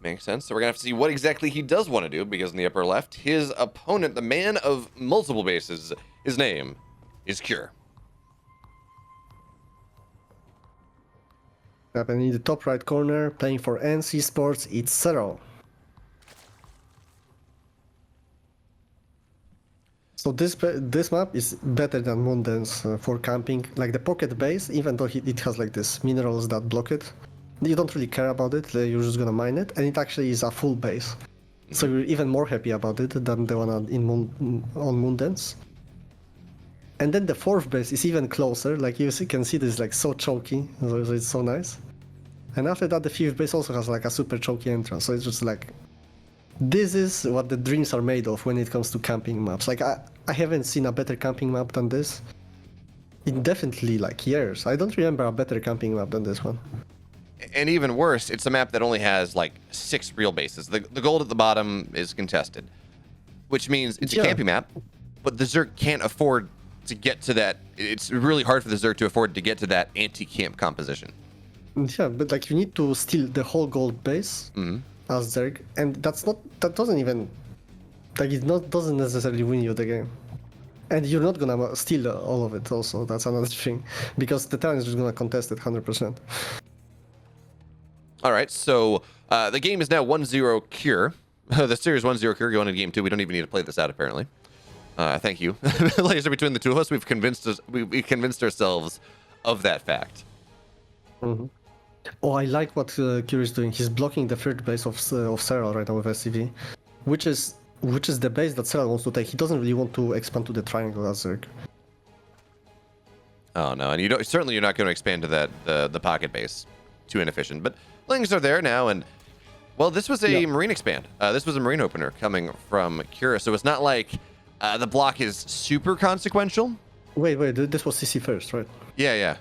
Makes sense. So we're gonna have to see what exactly he does want to do, because in the upper left, his opponent, the man of multiple bases, his name is Cure. Up and in the top right corner, playing for NC Sports, it's Serral. So this map is better than Moondance for camping. Like the pocket base, even though it has like this minerals that block it, you don't really care about it. You're just gonna mine it, and it actually is a full base. So you're even more happy about it than the one on Moondance. And then the fourth base is even closer. Like you can see, this is like so choky, so it's so nice. And after that, the fifth base also has like a super choky entrance. So it's just like, this is what the dreams are made of when it comes to camping maps. Like I haven't seen a better camping map than this in definitely like years. I don't remember a better camping map than this one. And even worse, it's a map that only has like 6 real bases. The gold at the bottom is contested, which means it's a camping map, but the Zerg can't afford to get to that. It's really hard for the Zerg to afford to get to that anti-camp composition. Yeah, but like you need to steal the whole gold base as Zerg, and that doesn't even, like it doesn't necessarily win you the game. And you're not gonna steal all of it also, that's another thing, because the Terran is just gonna contest it 100%. All right, so the game is now 1-0 Cure. The series 1-0 Cure going into game 2. We don't even need to play this out, apparently. Thank you. Elazer, between the two of us, we've convinced ourselves of that fact. Mm-hmm. Oh, I like what Cure is doing. He's blocking the third base of Serral right now with SCV, which is the base that Serral wants to take. He doesn't really want to expand to the triangle as Zerg. Oh no, and you're not going to expand to that the pocket base. Too inefficient. But Lings are there now, and well, this was a Marine expand. This was a Marine opener coming from Cure, so it's not like the block is super consequential. Wait, this was CC first, right? Yeah.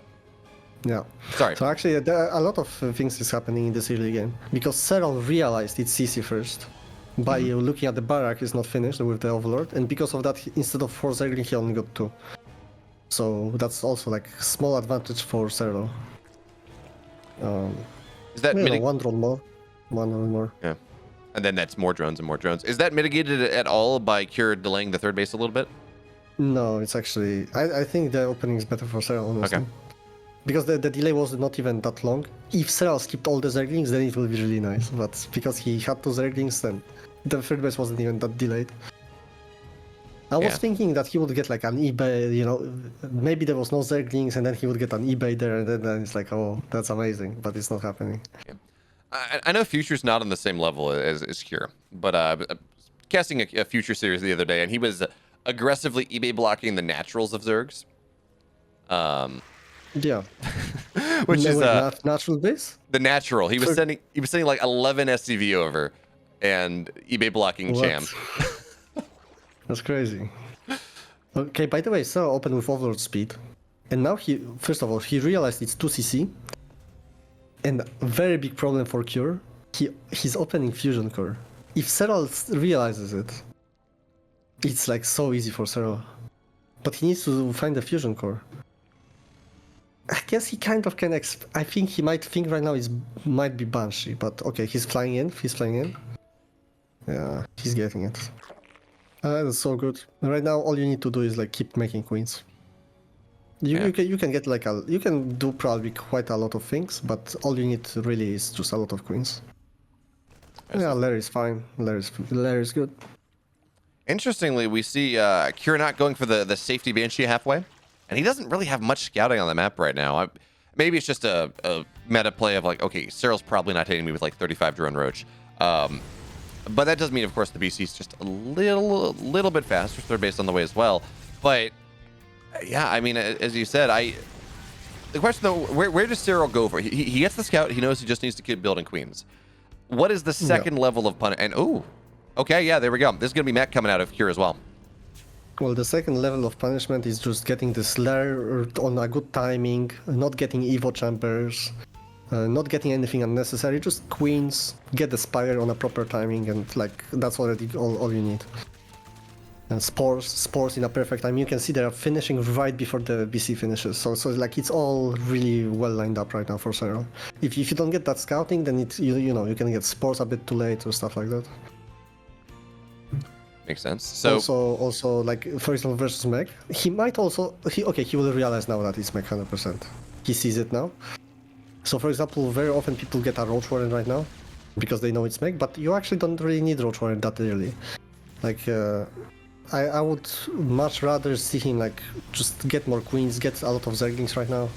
Sorry. So actually, a lot of things is happening in this early game, because Serral realized it's CC first by looking at the barrack is not finished with the Overlord, and because of that, instead of 4 Zerglings, he only got 2. So that's also like small advantage for Serral. Is that one drone more? Yeah, and then that's more drones and more drones. Is that mitigated at all by Cure delaying the third base a little bit? No, it's actually I think the opening is better for Serral, honestly. Okay. Because the delay was not even that long. If Serral skipped all the Zerglings, then it will be really nice. But because he had 2 Zerglings, then the third base wasn't even that delayed. I was thinking that he would get like an eBay, maybe there was no Zerglings and then he would get an eBay there, and then it's like, oh, that's amazing, but it's not happening. Yeah. I know Future's not on the same level as Cure, but casting a Future series the other day, and he was aggressively eBay blocking the naturals of Zergs. Yeah. Which is natural base? The natural. He was sending like 11 SCV over and eBay blocking Cham. That's crazy. Okay, by the way, Serral opened with Overlord speed. And now first of all, he realized it's 2cc. And a very big problem for Cure, he's opening Fusion Core. If Serral realizes it, it's like so easy for Serral. But he needs to find the Fusion Core. I guess he kind of can I think he might think right now might be Banshee, but okay, he's flying in. Yeah, he's getting it. That's so good. Right now, all you need to do is like keep making queens. You can get like you can do probably quite a lot of things, but all you need really is just a lot of queens. Yeah, Larry's fine. Larry's good. Interestingly, we see Cure not going for the safety Banshee halfway, and he doesn't really have much scouting on the map right now. Maybe it's just a meta play of like, okay, Serral's probably not hitting me with like 35 drone roach. But that does mean, of course, the BC's just a little bit faster. Third base on the way as well. But yeah, I mean, as you said, the question though, where does Serral go for? He gets the scout. He knows he just needs to keep building queens. What is the second level of pun? And okay, yeah, there we go. This is gonna be mech coming out of Cure as well. Well, the second level of punishment is just getting the Slayer on a good timing, not getting Evo Chambers, not getting anything unnecessary, just queens, get the Spire on a proper timing, and like that's already all you need. and spores in a perfect time. You can see they're finishing right before the BC finishes. So like it's all really well lined up right now for Serral. If you don't get that scouting, then you can get spores a bit too late or stuff like that. Makes sense. So also like for example versus mech, he might also he will realize now that it's mech 100%. He sees it now. So for example, very often people get a Roach Warren right now because they know it's mech, but you actually don't really need Roach Warren that early. Like I would much rather see him like just get more queens, get a lot of Zerglings right now,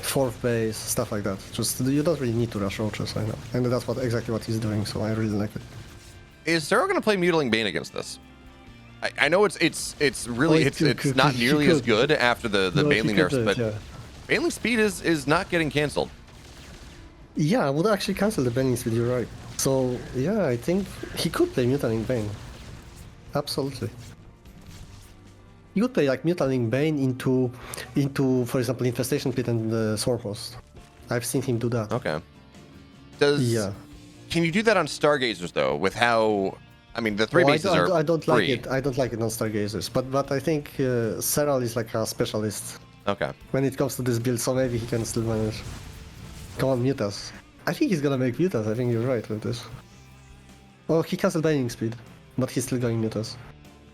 4th base, stuff like that. Just you don't really need to rush Roaches right now, and that's exactly what he's doing. So I really like it. is Serral going to play Mutiling Bane against this? I know it's really it's not nearly as good after the Baneling nerfs, but yeah. Baneling speed is not getting canceled. Yeah, I would actually cancel the Baneling speed. You're right. So yeah, I think he could play Mutaling Bane. Absolutely. You could play like Mutaling Bane into for example Infestation Pit and the Swarmhost. I've seen him do that. Okay. Yeah. Can you do that on Stargazers though? With how I mean the three bases are I don't free. like it. I don't like it on Stargazers. But I think Serral is like a specialist Okay. when it comes to this build, so maybe he can still manage. Come on, mute us. I think he's gonna make mute us. I think you're right with this. Oh, he canceled Baneling speed, but he's still going mute us.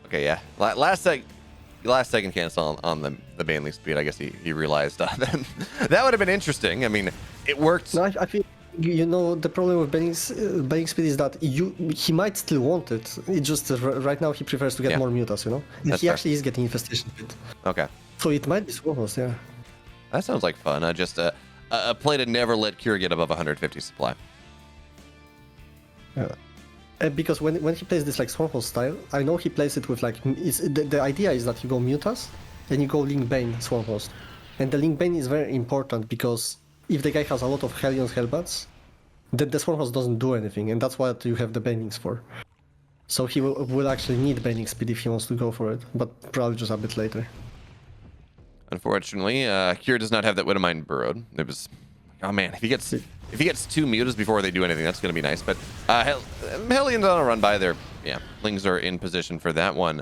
Okay, yeah. Last second cancel on the Baneling speed. I guess he realized then that would have been interesting. I mean, it worked. No, I feel the problem with Baneling speed is that he might still want it. It just right now he prefers to get more mutas, And That's he fair. actually is getting Infestation Pit. Okay. So it might be Swarmhost, yeah. That sounds like fun. Just a play to never let Cure get above 150 supply. Yeah. Because when he plays this like Swarmhost style, I know he plays it with like the idea is that you go Mutas and you go Link Bane Swarmhost, and the Link Bane is very important because if the guy has a lot of Hellions Hellbats, then the Swarmhost doesn't do anything, and that's what you have the Banings for. So he will actually need Baning speed if he wants to go for it, but probably just a bit later. Unfortunately, Cure does not have that Widowmine burrowed. It was, oh man, if he gets 2 mutas before they do anything, that's going to be nice. But Hellions on a run by there. Yeah, Lings are in position for that one.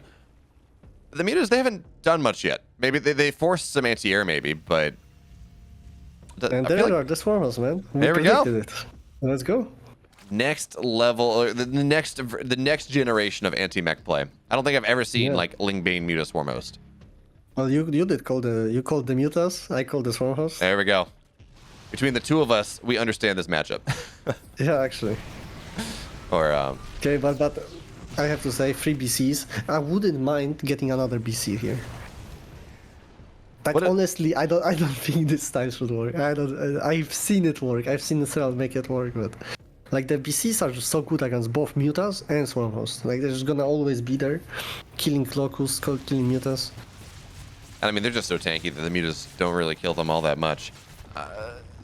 The mutas, they haven't done much yet. Maybe they forced some anti-air, maybe, but And there are the Swarmhosts, man. There we go. It. Let's go. Next level, or the next generation of anti-mech play. I don't think I've ever seen like Ling Bane Muta Swarmhost. Well, you called the Mutas, I called the Swarmhost. There we go. Between the two of us, we understand this matchup. Yeah, actually. Or okay, but I have to say, 3 BCs. I wouldn't mind getting another BC here. Like honestly, I don't think this style should work. I've seen it work. I've seen Serral make it work, but like the BCs are just so good against both Mutas and Swarmhost. Like they're just gonna always be there, killing Locust, killing Mutas. I mean, they're just so tanky that the mutas don't really kill them all that much.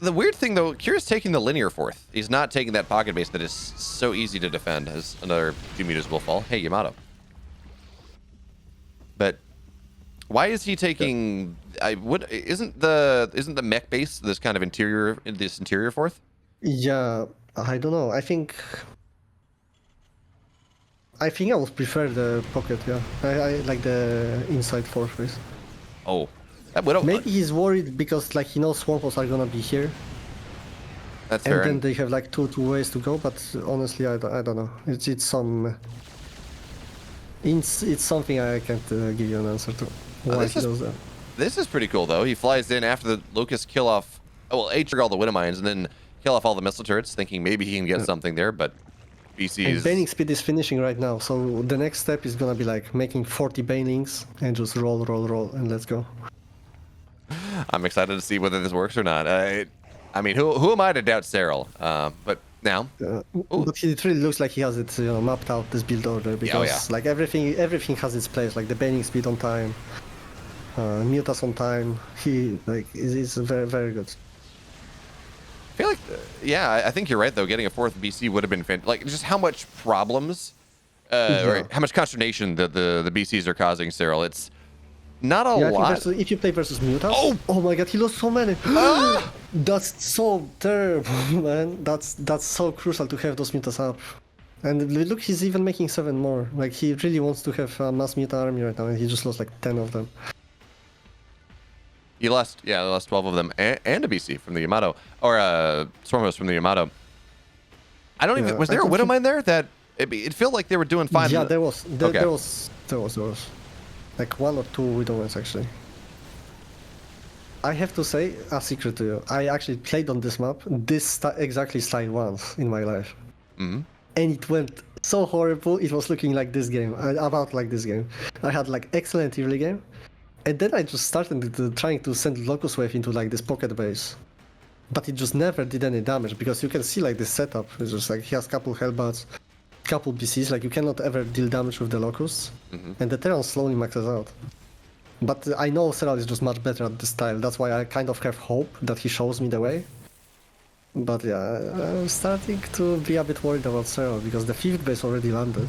The weird thing, though, Kira's taking the linear fourth. He's not taking that pocket base that is so easy to defend, as another 2 mutas will fall. Hey, Yamato. But why is he taking? Isn't the mech base this kind of interior fourth? Yeah, I don't know. I think I would prefer the pocket. Yeah, I like the inside fourth base. Oh, that would have. Maybe he's worried because like he knows Swarmhosts are gonna be here. That's fair. And then they have like two ways to go. But honestly, I don't know. It's something I can't give you an answer to. Why he does that. This is pretty cool though. He flies in after the Locust kill off. Oh well, trigger all the Widowmines and then kill off all the missile turrets, thinking maybe he can get something there, but BC and is. Baning speed is finishing right now, so the next step is gonna be like making 40 Banings and just roll, and let's go. I'm excited to see whether this works or not. I mean, who am I to doubt Serral? But now. But it really looks like he has it mapped out, this build order, because like everything has its place, like the Baning speed on time, Mutas on time. He like is very, very good. I feel like, I think you're right though. Getting a 4th BC would have been fantastic. Like just how much problems, or how much consternation that the BCs are causing Serral. It's not a lot. If you play versus Mutas, oh my god, he lost so many. That's so terrible, man. That's so crucial to have those Mutas up. And look, he's even making 7 more. Like, he really wants to have a mass muta army right now, and he just lost like 10 of them. He lost, yeah, he lost 12 of them and a BC from the Yamato, or Storm Host from the Yamato. I don't even, was there a Widowmine there that, it felt like they were doing fine. Yeah, there was. There was. Like 1 or 2 Widowmines actually. I have to say a secret to you. I actually played on this map, exactly style once in my life. Mm-hmm. And it went so horrible. It was looking like this game, about like this game. I had like excellent early game, and then I just started trying to send Locust Wave into like this pocket base, but it just never did any damage because you can see like this setup. It's just like he has couple Hellbats, couple BCs. Like you cannot ever deal damage with the Locusts, and the Terran slowly maxes out. But I know Serral is just much better at this style. That's why I kind of have hope that he shows me the way. But yeah, I'm starting to be a bit worried about Serral because the 5th base already landed.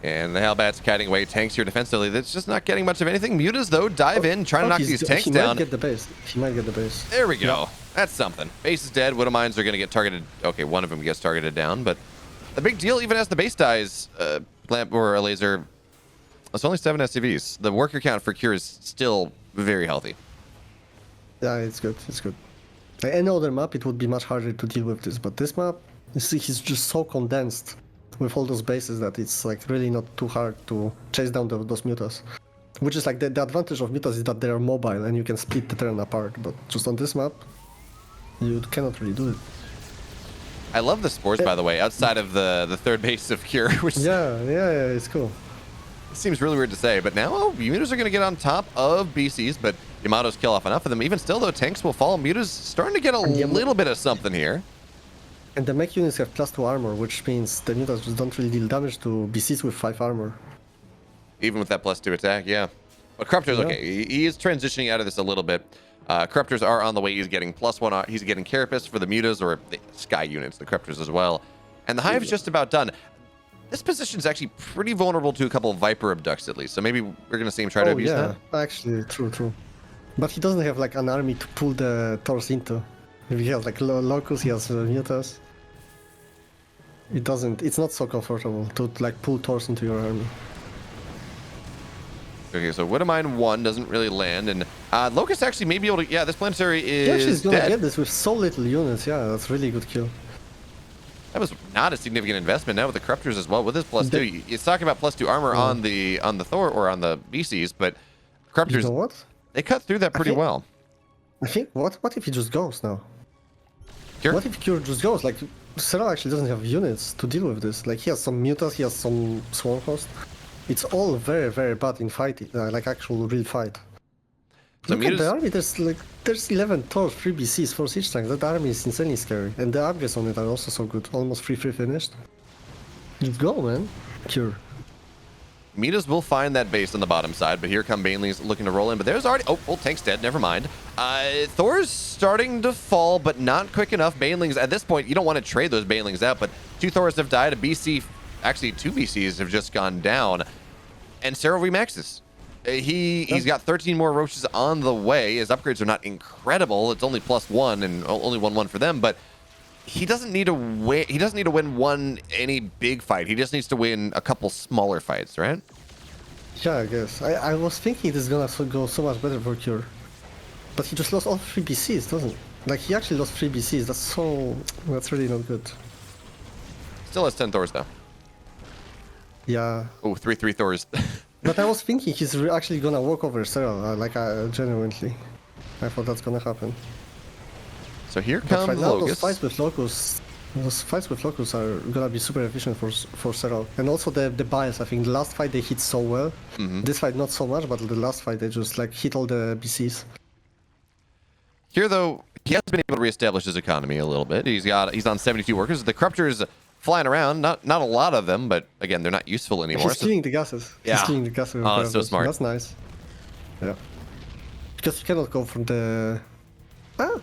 And the Hellbats kiting away tanks here defensively. That's just not getting much of anything. Mutas, though, dive in, trying to knock these tanks down. He might get the base. He might get the base. There we go. Yep. That's something. Base is dead. Widowmines are going to get targeted. Okay, one of them gets targeted down. But the big deal, even as the base dies, Lamp or Elazer, it's only 7 SCVs. The worker count for Cure is still very healthy. Yeah, it's good. It's good. Like any other map, it would be much harder to deal with this. But this map, you see, he's just so condensed with all those bases that it's like really not too hard to chase down those mutas. Which is like the advantage of mutas is that they are mobile and you can split the turn apart. But just on this map, you cannot really do it. I love the spores, by the way, outside of the third base of Cure. Which yeah, it's cool. Seems really weird to say, but now Mutas are going to get on top of BCs, but Yamato's kill off enough of them. Even still, though, tanks will fall. Mutas starting to get a little bit of something here. And the mech units have +2 armor, which means the Mutas just don't really deal damage to BCs with 5 armor. Even with that +2 attack, yeah. But Corruptor's okay. He is transitioning out of this a little bit. Corruptors are on the way. He's getting +1. He's getting Carapace for the Mutas, or the Sky units, the Corruptors as well. And the Hive's just about done. This position is actually pretty vulnerable to a couple of Viper Abducts at least, so maybe we're going to see him try to abuse that. Actually, true. But he doesn't have like an army to pull the Taurs into. If he has like Locus, he has Mutas. It's not so comfortable to like pull Taurs into your army. Okay, so Widowmine 1 doesn't really land, and Locust actually may be able to, yeah, this planetary is actually he's gonna dead. get this with so little units, yeah, that's really good kill. That was not a significant investment now with the Corruptors as well. With this +2, it's talking about +2 armor on the Thor or on the BCs, but Corruptors, you know what? They cut through that pretty well. I think, what if he just goes now? Cure? What if Cure just goes? Like, Serral actually doesn't have units to deal with this. Like, he has some Mutas, he has some Swarm Host. It's all very, very bad in fighting, like actual real fight. So look at the army, there's 11 Taurs, 3 BCs, 4 siege tanks. That army is insanely scary. And the upgrades on it are also so good. Almost free finished. Let's go, man. Cure. Mutas will find that base on the bottom side, but here come Banelings looking to roll in. But there's already... Oh, tank's dead. Never mind. Thor's starting to fall, but not quick enough. Banelings, at this point, you don't want to trade those Banelings out, but 2 Thors have died. A BC... Actually, 2 BCs have just gone down. And Serral remaxes. He's got 13 more Roaches on the way. His upgrades are not incredible. It's only +1 and only 1/1 for them, but he doesn't need to win. He doesn't need to win any big fight. He just needs to win a couple smaller fights, right? Yeah, I guess. I was thinking this is gonna go so much better for Cure, but he just lost all 3 BCs, doesn't he? Like he actually lost 3 BCs. That's really not good. Still has 10 Thors though. Yeah. Oh, 3 Thors. But I was thinking he's actually gonna walk over Serral, genuinely. I thought that's gonna happen. So here comes right now, Locust. Those fights with Locust are gonna be super efficient for Serral. And also the bias, I think the last fight they hit so well. This fight not so much, but the last fight they just like hit all the BCs. Here though, he has been able to reestablish his economy a little bit. He's on 72 workers. The Corruptors flying around, not a lot of them, but again, they're not useful anymore. He's killing the gases. Yeah. He's killing the gases. Oh, that's so smart. That's nice. Yeah. Because you cannot go from the...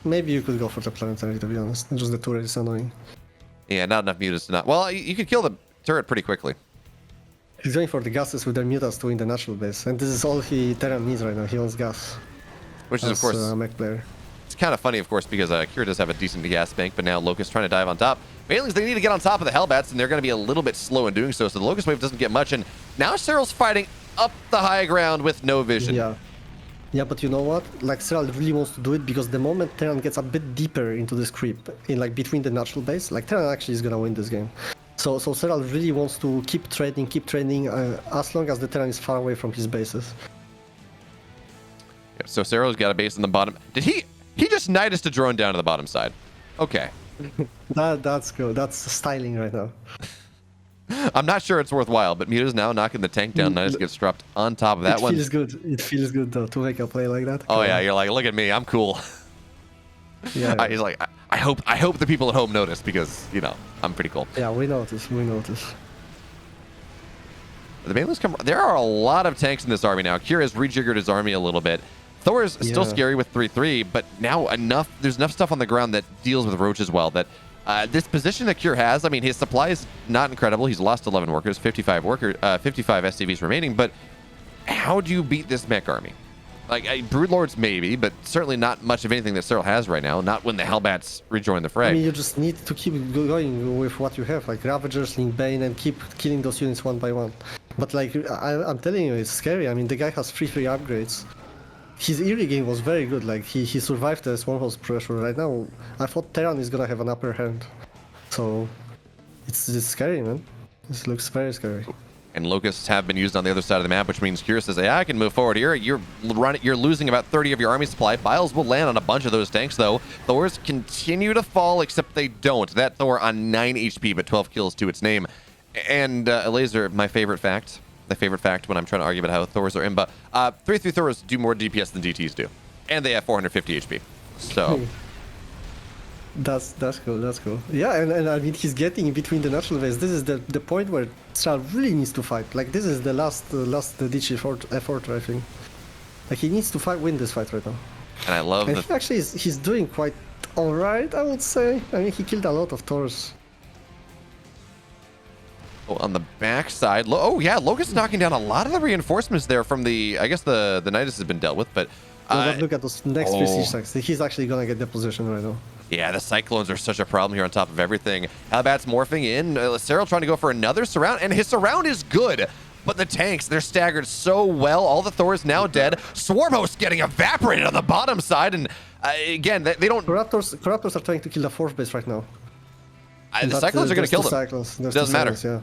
maybe you could go for the planetary, to be honest. Just the turret is annoying. Yeah, not enough mutas to not... Well, you could kill the turret pretty quickly. He's going for the gases with their mutas to win the natural base. And this is all Terran needs right now. He wants gas. Which is, of course... mech player. it's kind of funny, of course, because Kira does have a decent gas bank, but now Locust trying to dive on top. Banelings, they need to get on top of the Hellbats, and they're going to be a little bit slow in doing so, so the Locust wave doesn't get much, and now Serral's fighting up the high ground with no vision. Yeah. Yeah, but you know what? Like, Serral really wants to do it because the moment Terran gets a bit deeper into this creep, in like between the natural base, like Terran actually is gonna win this game. So Serral really wants to keep trading as long as the Terran is far away from his bases. Yep, so Serral's got a base on the bottom. Did he just knight us to drone down to the bottom side? Okay. That's good. That's styling right now. I'm not sure it's worthwhile, but Muta's now knocking the tank down. Nidus gets dropped on top of that one. It feels good. It feels good though to make a play like that. Oh yeah, you're like, look at me, I'm cool. Yeah. He's like, I hope the people at home notice because I'm pretty cool. Yeah, we notice. We notice. The Banelings come. There are a lot of tanks in this army now. Kira's rejiggered his army a little bit. Thor's still scary with 3-3, but now there's enough stuff on the ground that deals with Roach as well. That this position that Kira has, I mean, his supply is not incredible. He's lost 11 workers, 55 SCVs remaining. But how do you beat this mech army? Like Broodlords maybe, but certainly not much of anything that Serral has right now. Not when the Hellbats rejoin the fray. I mean, you just need to keep going with what you have, like Ravagers, Link Bane, and keep killing those units one by one. But like, I'm telling you, it's scary. I mean, the guy has 3-3 upgrades. His Eerie game was very good. Like, he survived the Swarmhost pressure. Right now, I thought Terran is gonna have an upper hand. So, it's scary, man. This looks very scary. And Locusts have been used on the other side of the map, which means Kira says, yeah, I can move forward here. You're losing about 30 of your army supply. Biles will land on a bunch of those tanks, though. Thors continue to fall, except they don't. That Thor on 9 HP, but 12 kills to its name. And Elazer, my favorite fact when I'm trying to argue about how Thors are imba. 3-3 Thors do more DPS than DTs do. And they have 450 HP. So... That's cool. That's cool. Yeah, and I mean, he's getting in between the natural base. This is the point where Serral really needs to fight. Like, this is the last ditch effort, I think. Like, he needs to win this fight right now. And I love and he actually he's doing quite all right, I would say. I mean, he killed a lot of Thors. Oh, on the back side, oh yeah, Locust knocking down a lot of the reinforcements there from the. I guess the Nidus has been dealt with, but. But look at those next three siege tanks. He's actually gonna get the position right now. Yeah, the Cyclones are such a problem here on top of everything. Hellbats morphing in. Serral trying to go for another surround, and his surround is good. But the tanks, they're staggered so well. All the Thors now dead. Swarmhost getting evaporated on the bottom side, and again, they don't. Corruptors are trying to kill the fourth base right now. The Cyclones are going to kill them. Cyclones. It doesn't matter. Yeah.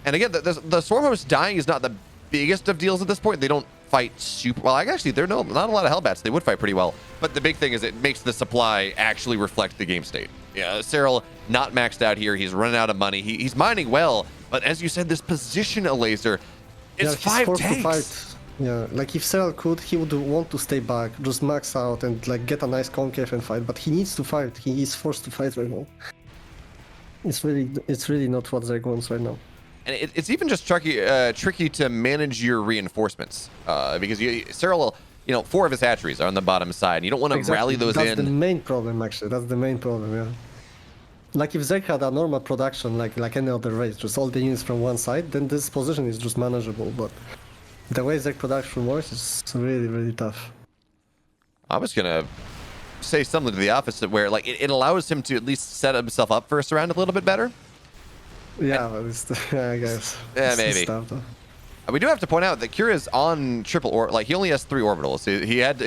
And again, the Swarmhost dying is not the biggest of deals at this point. They don't fight super well. Actually, there are not a lot of Hellbats. They would fight pretty well. But the big thing is it makes the supply actually reflect the game state. Yeah, Serral not maxed out here. He's running out of money. He's mining well, but as you said, this position Elazer, it's 5 tanks. Yeah, like if Serral could, he would want to stay back, just max out and like get a nice concave and fight. But he needs to fight. He is forced to fight right now. It's really not what Zerg wants right now. And it's even just tricky to manage your reinforcements because Serral, 4 of his hatcheries are on the bottom side, and you don't want to rally those in. That's the main problem, actually. That's the main problem, yeah. Like if Zerg had a normal production, like any other race, just all the units from one side, then this position is just manageable. But the way Zerg production works is really, really tough. I was gonna say something to the opposite, where like it allows him to at least set himself up for a surround a little bit better. Yeah, I guess. Yeah, maybe. We do have to point out that Kira is on triple like he only has 3 orbitals.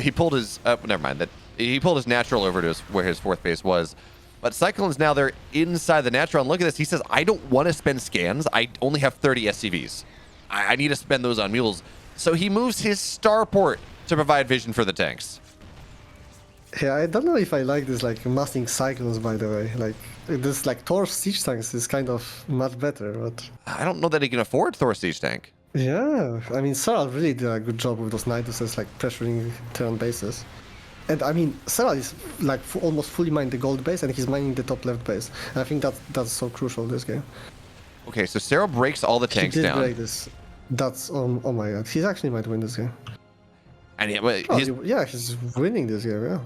He pulled his never mind that he pulled his natural over to where his 4th base was. But Cyclones now they're inside the natural. And look at this. He says, I don't want to spend scans. I only have 30 SCVs. I need to spend those on mules. So he moves his starport to provide vision for the tanks. Yeah, I don't know if I like this like massing Cyclones, by the way. Like this like Thor siege tanks is kind of much better, but I don't know that he can afford Thor siege tank. Yeah, I mean Serral really did a good job with those Niduses like pressuring Terran bases. And I mean Serral is like almost fully mined the gold base and he's mining the top left base. And I think that's so crucial this game. Okay, so Serral breaks all the tanks down. He did break this. That's oh my god, he actually might win this game. And he's winning this game, yeah.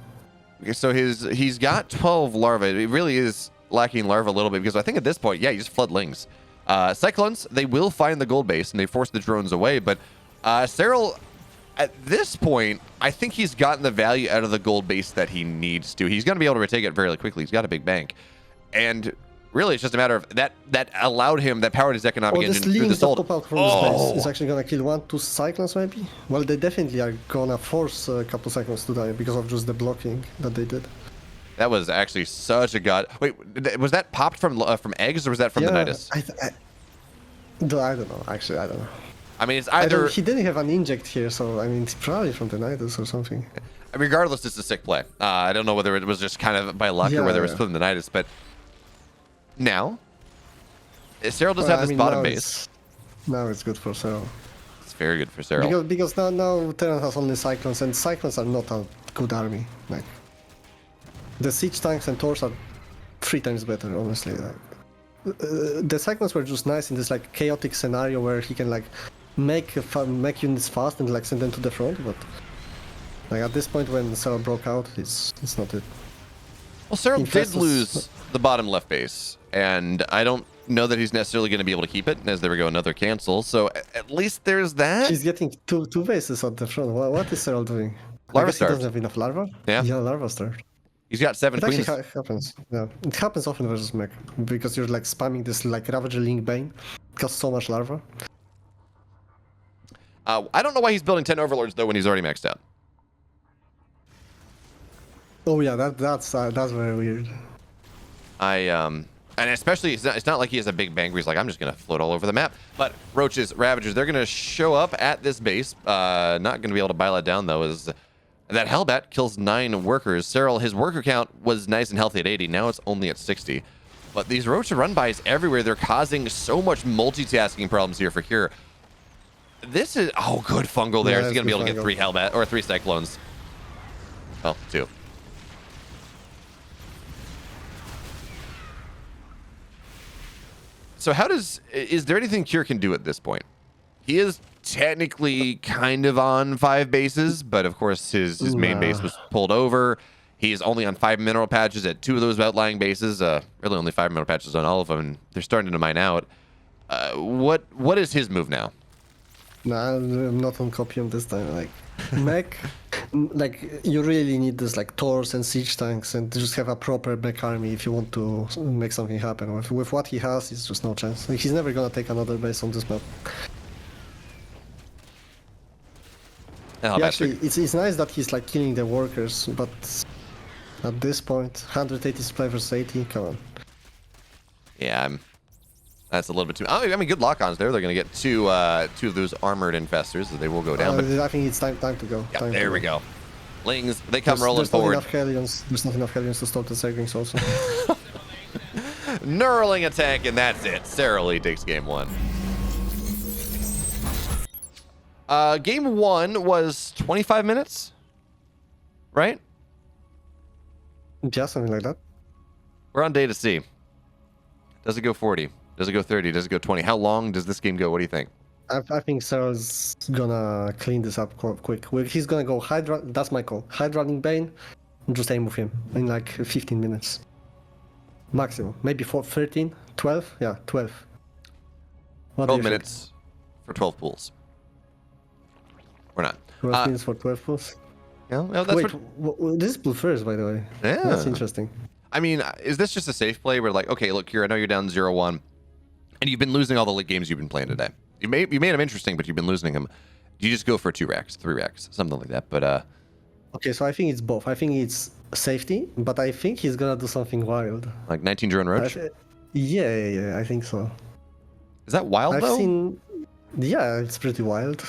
Okay, so he's got 12 larvae. It really is lacking larvae a little bit because I think at this point, yeah, you just flood Lings. Cyclones, they will find the gold base and they force the drones away, but Serral, at this point, I think he's gotten the value out of the gold base that he needs to. He's going to be able to retake it very quickly. He's got a big bank. And really, it's just a matter of that allowed him, that powered his economic engine through this hold. Pop out from this base is actually going to kill 1-2 cyclones, maybe? Well, they definitely are going to force a couple cyclones to die because of just the blocking that they did. That was actually such a god. Wait, was that popped from eggs or was that from the Nidus? I don't know. Actually, I don't know. I mean, it's either... He didn't have an inject here, so I mean, it's probably from the Nidus or something. Regardless, it's a sick play. I don't know whether it was just kind of by luck or whether it was from the Nidus, but now, Serral does have this bottom base. Now it's good for Serral. It's very good for Serral. Because now Terran has only Cyclones, and Cyclones are not a good army. Like, the siege tanks and Tors are 3 times better, honestly. Like, the Cyclones were just nice in this like chaotic scenario where he can like make units fast and like send them to the front, but like at this point when Serral broke out, it's not it. Well, Serral did lose the bottom left base, and I don't know that he's necessarily going to be able to keep it. As there we go, another cancel. So at least there's that. He's getting two bases at the front. What is Serral doing? Larva He doesn't have enough larva. Yeah, larva start. He's got 7 queens. It actually happens. Yeah, it happens often versus mech because you're like spamming this like Ravager Link Bane. It costs so much larva. I don't know why he's building 10 overlords though when he's already maxed out. Oh yeah, that's very weird. And especially it's not like he has a big bang where he's like, I'm just gonna float all over the map. But Roaches, Ravagers, they're gonna show up at this base. Not gonna be able to buy that down though. Is that Hellbat kills 9 workers. Serral, his worker count was nice and healthy at 80. Now it's only at 60. But these Roach run-bys everywhere, they're causing so much multitasking problems here for here. This is... Oh, good fungal there. He's going to be able to get 3 Hellbat, or 3 Cyclones. Well, 2. So how does... Is there anything Cure can do at this point? He is technically kind of on 5 bases, but of course his main base was pulled over. He's only on 5 mineral patches at 2 of those outlying bases. Really only 5 mineral patches on all of them, and they're starting to mine out. What is his move now? Nah, I'm not on copium this time. Like, mech, like you really need this like Tors and siege tanks, and just have a proper mech army if you want to make something happen. With what he has, it's just no chance. Like, he's never gonna take another base on this map. Actually, it's nice that he's like killing the workers, but at this point, 180 supply versus 80, come on. Yeah, that's a little bit too... I mean, good lock-ons there. They're going to get two of those armored infestors, so they will go down. But I think it's time to go. Yeah, there we go. Lings, they come rolling forward. There's not enough Hellions to stop the Segrings also. Knurling attack, and that's it. Serral takes game 1. Game 1 was 25 minutes, right? Yeah, something like that. We're on day to see. Does it go 40? Does it go 30? Does it go 20? How long does this game go? What do you think? I think Serral's gonna clean this up quick. He's gonna go Hydra. That's my call. Hydra Link Bane. Just aim with him in like 15 minutes. Maximum. Maybe 13? 12? Yeah, 12. 12 minutes for 12 pools. Or not. 12 minutes for 12 pools? Yeah, well, that's this is pool first, by the way. Yeah. That's interesting. I mean, is this just a safe play where like, okay, look here, I know you're down 0-1, and you've been losing all the league games you've been playing today. You made them interesting, but you've been losing them. You just go for 2 racks, 3 racks, something like that. But okay, so I think it's both. I think it's safety, but I think he's gonna do something wild. Like 19 drone roach? Yeah, I think so. Is that wild though? Yeah, it's pretty wild.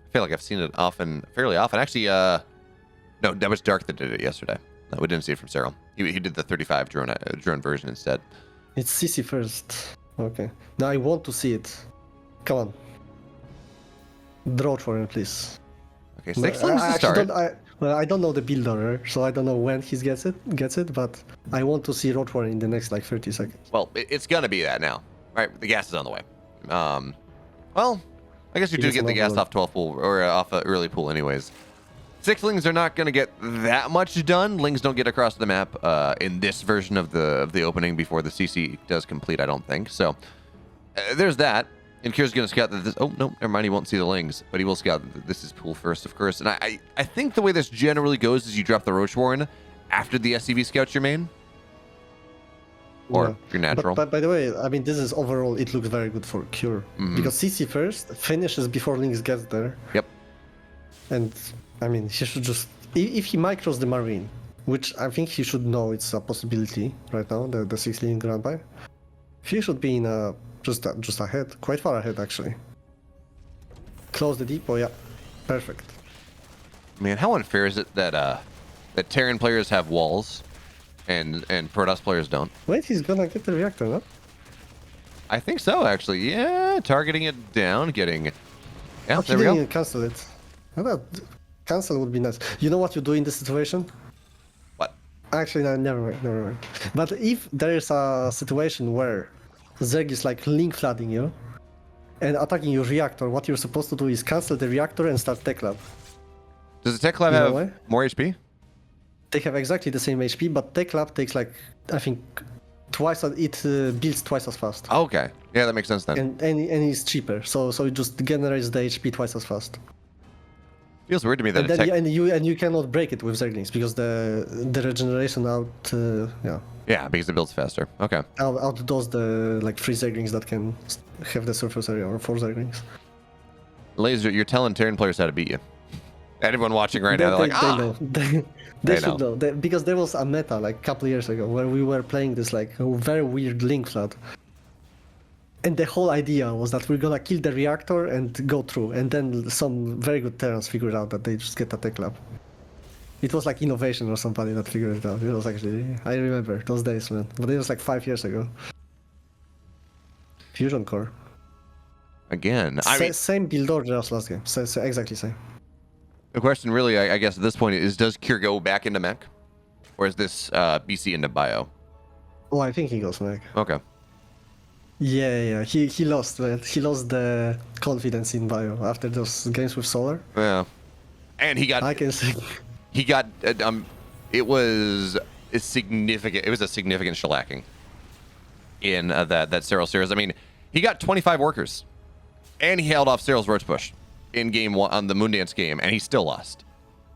I feel like I've seen it fairly often. Actually, no, that was Dark that did it yesterday. No, we didn't see it from Serral. He did the 35 drone version instead. It's CC first. Okay. Now I want to see it. Come on. Draw for him, please. Okay, 6 slings to start. I don't know the build order, so I don't know when he gets it, but I want to see Road Warrior in the next like 30 seconds. Well, it's gonna be that now. Right, the gas is on the way. Well, I guess you do get the gas off 12 pool or off an early pool anyways. 6 lings are not going to get that much done. Lings don't get across the map in this version of the opening before the CC does complete, I don't think. So there's that. And Kier's going to scout that this... Oh, no, never mind. He won't see the Lings, but he will scout that this is pool first, of course. And I think the way this generally goes is you drop the Roach Warren after the SCV scouts your main. Or Yeah. your natural. But by the way, I mean, this is overall, it looks very good for Cure. Because CC first, finishes before Lynx gets there. Yep. And, I mean, he should just... If he micros the Marine, which I think he should know it's a possibility right now, the 6 Link Grand Buy, he should be in a... Just ahead, quite far ahead actually. Close the depot, yeah, perfect. Man, how unfair is it that that Terran players have walls and Protoss players don't? Wait, he's gonna get the reactor, no? I think so, actually. Yeah, targeting it down, getting... Yeah, Oh, there he we didn't go. even cancel it. I thought cancel would be nice. You know what you do in this situation? What? Actually, no, never mind. But if there is a situation where Zerg is like link flooding you and attacking your reactor, what you're supposed to do is cancel the reactor and start Tech Lab. Does the Tech Lab You know have why? more HP? They have exactly the same HP, but Tech Lab takes like, I think, builds twice as fast. Oh, okay. Yeah, that makes sense then. And it's cheaper, so it just generates the HP twice as fast. Feels weird to me that And a then Tech... you cannot break it with Zerglings because the regeneration Yeah, because it builds faster. Okay. outdoes the like 3 Zerglings that can have the surface area, or 4 Zerglings. Elazer, you're telling Terran players how to beat you. Anyone watching right They, now, they're they, like, they ah! know. They They should know. Because there was a meta like a couple years ago where we were playing this like very weird link flood. And the whole idea was that we're gonna kill the reactor and go through, and then some very good Terrans figured out that they just get a Tech Lab. It was like Innovation or somebody that figured it out. It was actually, I remember those days, man. But it was like 5 years ago. Fusion Core. Again, I mean, Same build order as last game. So exactly same. the question really, I guess, at this point is, does Kier go back into mech? Or is this BC into bio? Oh, I think he goes back. Okay. Yeah. He lost, man. He lost the confidence in bio after those games with Solar. Yeah. And he got... I can say. He got... it was a significant shellacking in that Serral series. I mean, he got 25 workers. And he held off Serral's Roach Push in game 1 on the Moondance game, and he still lost.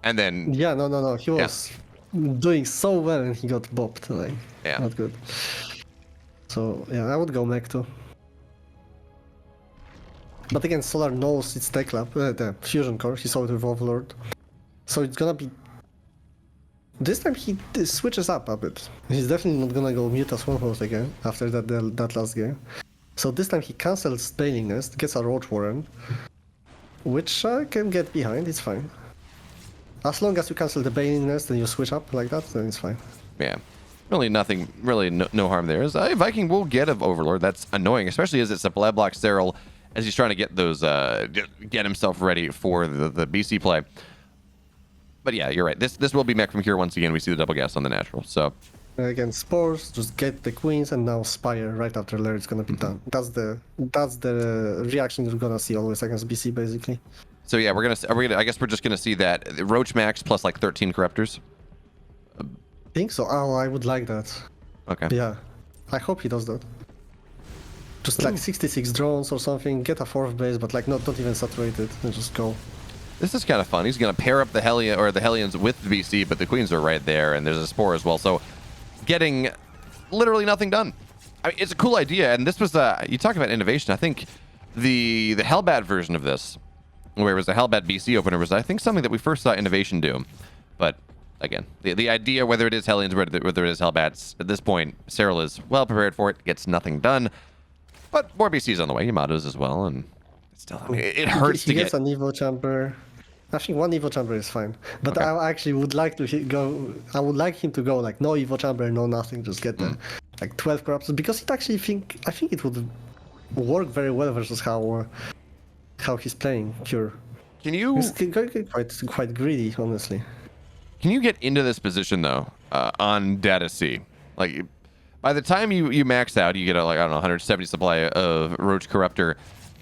And then... Yeah, no. He was doing so well and he got bopped. Like, Yeah. not good. So, yeah, I would go mech too. But again, Solar knows it's Tech Lab, the Fusion Core, he saw it with Overlord. So it's gonna be... This time he switches up a bit. He's definitely not gonna go Muta Swarmhost again after that last game. So this time he cancels Bailing Nest, gets a Roach Warren, which I can get behind, it's fine. As long as you cancel the Bailing Nest and you switch up like that, then it's fine. Yeah. Really nothing, really no harm there. Viking will get of Overlord. That's annoying, especially as it's a Blab Block Serral as he's trying to get those, get himself ready for the BC play. But yeah, you're right. This will be mech from here once again. We see the double gas on the natural. So Again, Spores, just get the Queens, and now Spire right after Lair is gonna be done. That's the reaction you're gonna see always against BC, basically. so yeah, I guess we're just gonna see that Roach Max plus like 13 Corruptors. Think so? Oh, I would like that. Okay. Yeah, I hope he does that. Just like 66 drones or something, get a 4th base, but like don't even saturate it, and just go. This is kind of fun. He's gonna pair up the Hellions with the BC, but the Queens are right there, and there's a Spore as well. So getting literally nothing done. I mean, it's a cool idea, and this was you talk about innovation. I think the Hellbat version of this, where it was the Hellbat BC opener, was I think something that we first saw innovation do. But again, the idea, whether it is Hellions, whether it is Hellbats, at this point, Serral is well prepared for it, gets nothing done. But more BC's on the way, Yamato's as well, and still, I mean, it hurts He to gets get... an Evo Chamber. I think 1 Evo Chamber is fine. But Okay. I actually would like to go. I would like him to go like no Evo Chamber, no nothing, just get the like 12 corruptions, because I think it would work very well versus how he's playing Cure. Can you... He's quite greedy, honestly. Can you get into this position though on Data C? Like, by the time you max out, you get a, like, I don't know, 170 supply of Roach Corruptor.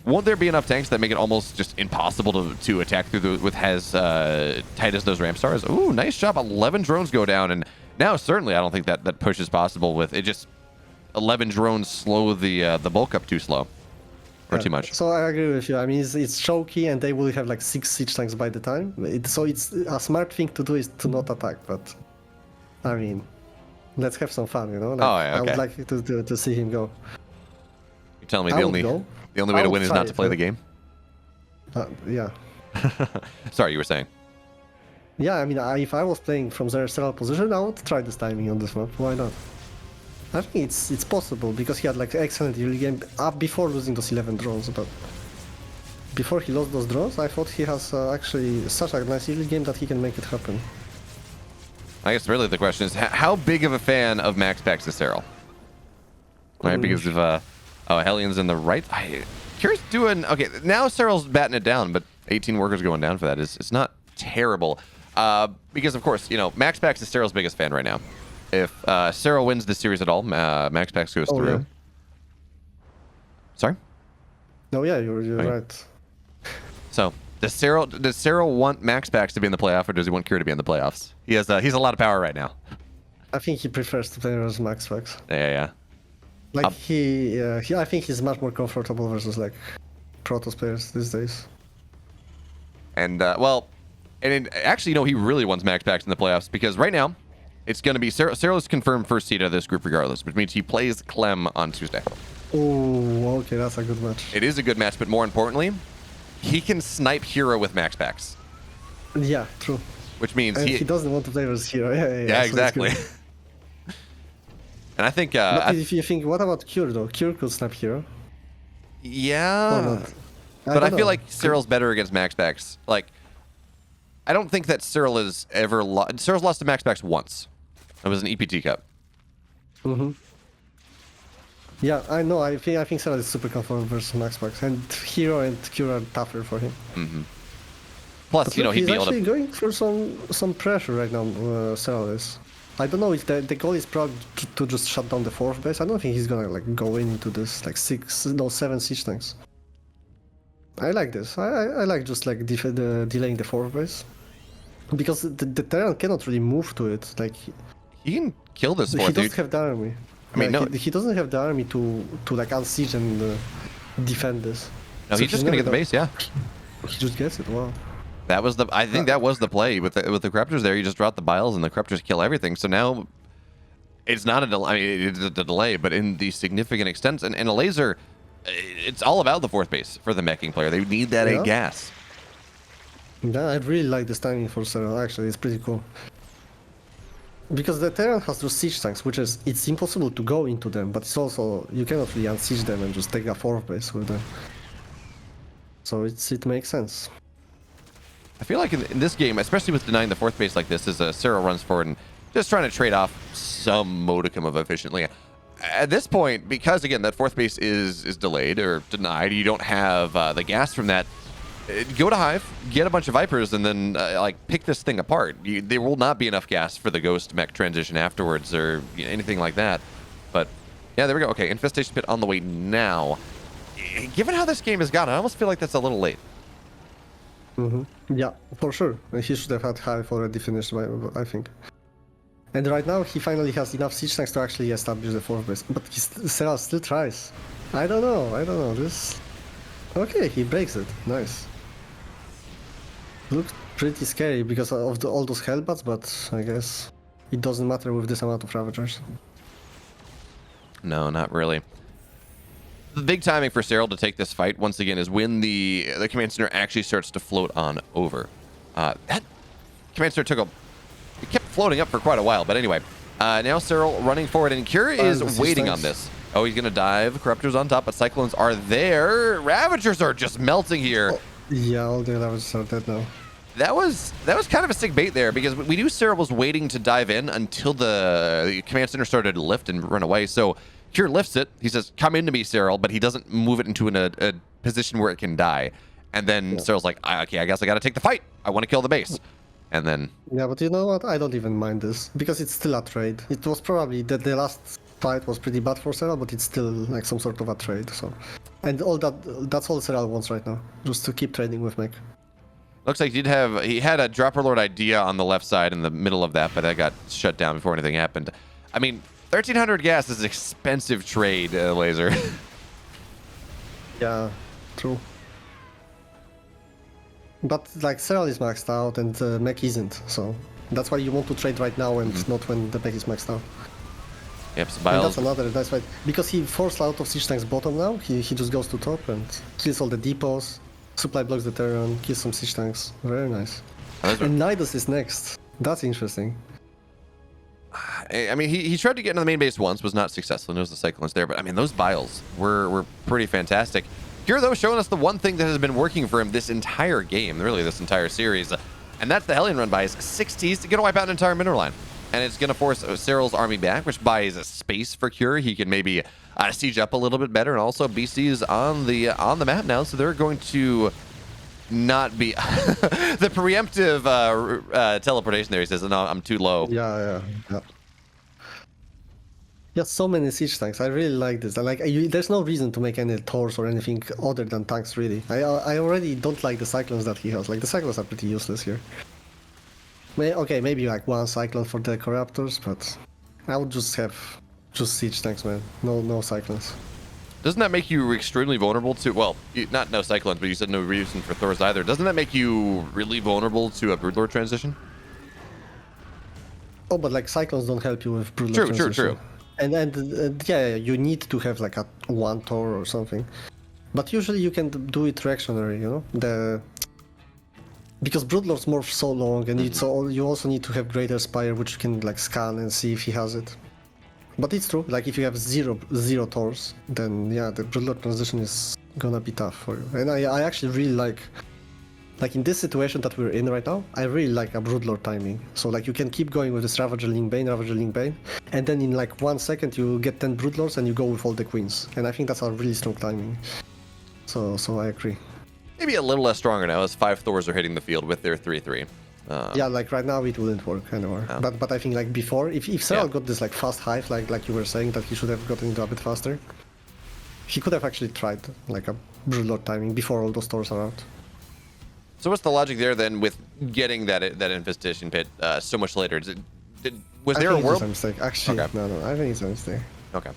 Won't there be enough tanks that make it almost just impossible to attack through with as tight as those ramp stars? Ooh, nice job! 11 drones go down, and now certainly I don't think that push is possible with it. Just 11 drones slow the bulk up too slow. or too much. So I agree with you. I mean, it's choky, and they will have like 6 siege tanks by the time. So it's a smart thing to do is to not attack. But I mean, let's have some fun, you know. Like, Oh, yeah, I would okay. like to see him go. You're telling me I the would only go. way I to would win is try not to it, play yeah. the game? Yeah. Sorry, you were saying. Yeah, I mean, if I was playing from their Serral position, I would try this timing on this map. Why not? I think it's possible because he had like excellent early game up before losing those 11 drones. But before he lost those drones, I thought he has actually such a nice early game that he can make it happen. I guess really the question is, how big of a fan of Max Packs is Serral? Right, because of Hellions in the right. Curious doing okay. Now Serral's batting it down, but 18 workers going down for that is it's not terrible. Because of course, you know, Max Packs is Serral's biggest fan right now. If Serral wins this series at all, Max Packs goes through. Yeah. Sorry? No, yeah, you're Okay. right. So does Serral want Max Packs to be in the playoff, or does he want Kira to be in the playoffs? He's a lot of power right now. I think he prefers to play as Max Packs. Yeah. Like I think he's much more comfortable versus like Protoss players these days. And actually, you know, he really wants Max Packs in the playoffs because right now it's going to be Serral is confirmed first seed of this group regardless, which means he plays Clem on Tuesday. Oh, okay, that's a good match. It is a good match, but more importantly, he can snipe Hero with Max Packs, Yeah, true. which means And he doesn't want to play versus Hero. Yeah, yeah, so it's exactly. good. And I think But if you think, what about Cure though? Cure could snap Hero. Or yeah, not? but I don't feel know. like Serral's better against Max Packs. Like, I don't think that Serral has ever Serral's lost to Max Packs once. It was an EPT Cup. Yeah, I know. I think Serral is super comfortable versus Max Packs, and Hero and Cure are tougher for him. Plus, But you know, look, he'd he's be able actually to. going through some pressure right now. Serral is. I don't know if the goal is probably to just shut down the 4th base. I don't think he's gonna like go into this like 7 siege tanks. I like this. I like just like delaying the 4th base because the Terran cannot really move to it. Like He can kill this he fourth doesn't dude. have the army. I mean, Like, no- he doesn't have the army to like unsiege and defend this. No, So he's just gonna get the never base. Yeah, done- He just gets it. Wow. that was the. I think that was the play with the Corruptors there. You just drop the Biles and the Corruptors kill everything. So now it's not a delay. I mean, it's a delay, but in the significant extent, and Elazer, it's all about the 4th base for the meching player. They need that Yeah. 8 gas. Yeah, I really like this timing for Serral. Actually, it's pretty cool. Because the Terran has those siege tanks, which is it's impossible to go into them, but it's also you cannot really unsiege them and just take a 4th base with them. So it makes sense. I feel like in this game, especially with denying the 4th base like this, as Serral runs forward and just trying to trade off some modicum of efficiently. At this point, because again that 4th base is delayed or denied, you don't have the gas from that. Go to Hive, get a bunch of Vipers, and then like pick this thing apart. There will not be enough gas for the Ghost mech transition afterwards or anything like that. But yeah, there we go. Okay, Infestation Pit on the way now. Given how this game has gone, I almost feel like that's a little late. Yeah, for sure. He should have had Hive already finished, I think. And right now he finally has enough siege tanks to actually establish the 4th base. But Serral still tries. I don't know. This. Okay, he breaks it. Nice. Looks pretty scary because of all those Hellbats, but I guess it doesn't matter with this amount of Ravagers. No, not really. The big timing for Serral to take this fight, once again, is when the Command Center actually starts to float on over. That Command Center it kept floating up for quite a while, but anyway. Now Serral running forward, and Kira is waiting on this. Oh, he's going to dive. Corruptors on top, but Cyclones are there. Ravagers are just melting here. Oh, yeah, all the Ravagers are dead now. That was kind of a sick bait there, because we knew Serral was waiting to dive in until the Command Center started to lift and run away. So Kira lifts it. He says, "Come into me, Serral," but he doesn't move it into a position where it can die. And then Serral's like, "Okay, I guess I got to take the fight. I want to kill the base." And then Yeah, but you know what? I don't even mind this because it's still a trade. It was probably that the last fight was pretty bad for Serral, but it's still like some sort of a trade. So, and that's all Serral wants right now, just to keep trading with Mech. looks like he had a Dropper Lord idea on the left side in the middle of that, but that got shut down before anything happened. I mean, 1,300 gas is an expensive trade, Elazer. Yeah, True. But like Serral is maxed out and mech isn't, so that's why you want to trade right now and not when the mech is maxed out. Yep, so And that's Biles. another nice fight. Because he forced out of Siege Tank's bottom now, he just goes to top and kills all the depots, supply blocks the Terran, kills some Siege Tanks. Very nice. And Nidus is next. That's interesting. I mean, he tried to get into the main base once, was not successful. Knows the Cyclones there, but I mean, those Biles were pretty fantastic. Here, though, showing us the one thing that has been working for him this entire game, really this entire series, and that's the Hellion run buys 60s to get to wipe out an entire mineral line. And it's going to force Serral's army back, which buys a space for Cure. He can maybe siege up a little bit better, and also BC's on the map now, so they're going to not be the preemptive teleportation there. He says, "No, I'm too low." Yeah. Yeah, so many siege tanks. I really like this. There's no reason to make any Thors or anything other than tanks, really. I already don't like the Cyclones that he has. Like, the Cyclones are pretty useless here. Okay, maybe like one Cyclone for the Corruptors, but I would just have siege tanks, man. No Cyclones. Doesn't that make you extremely vulnerable to, well, not no Cyclones, but you said no reason for Thors either. Doesn't that make you really vulnerable to a Broodlord transition? Oh, but like Cyclones don't help you with Broodlord transition. True. And yeah, you need to have like a one Thor or something. But usually you can do it reactionary, you know? Because Broodlords morph so long, and you also need to have Greater Spire, which you can like scan and see if he has it. But it's true, like if you have zero Thors, then yeah, the Broodlord transition is gonna be tough for you. And I actually really like in this situation that we're in right now, I really like a Broodlord timing. So like you can keep going with this Ravager Link Bane, and then in like 1 second you get 10 Broodlords and you go with all the Queens. And I think that's a really strong timing. So I agree. Maybe a little less stronger now as 5 Thors are hitting the field with their 3/3. Yeah, like right now it wouldn't work anymore. Oh. But I think like before, if Serral got this like fast hive, like you were saying that he should have gotten it a bit faster, he could have actually tried like a Broodlord timing before all those Thors are out. So what's the logic there then with getting that infestation pit so much later? Was there a world? It's a mistake. Actually, okay. No, I think it's a mistake. Okay.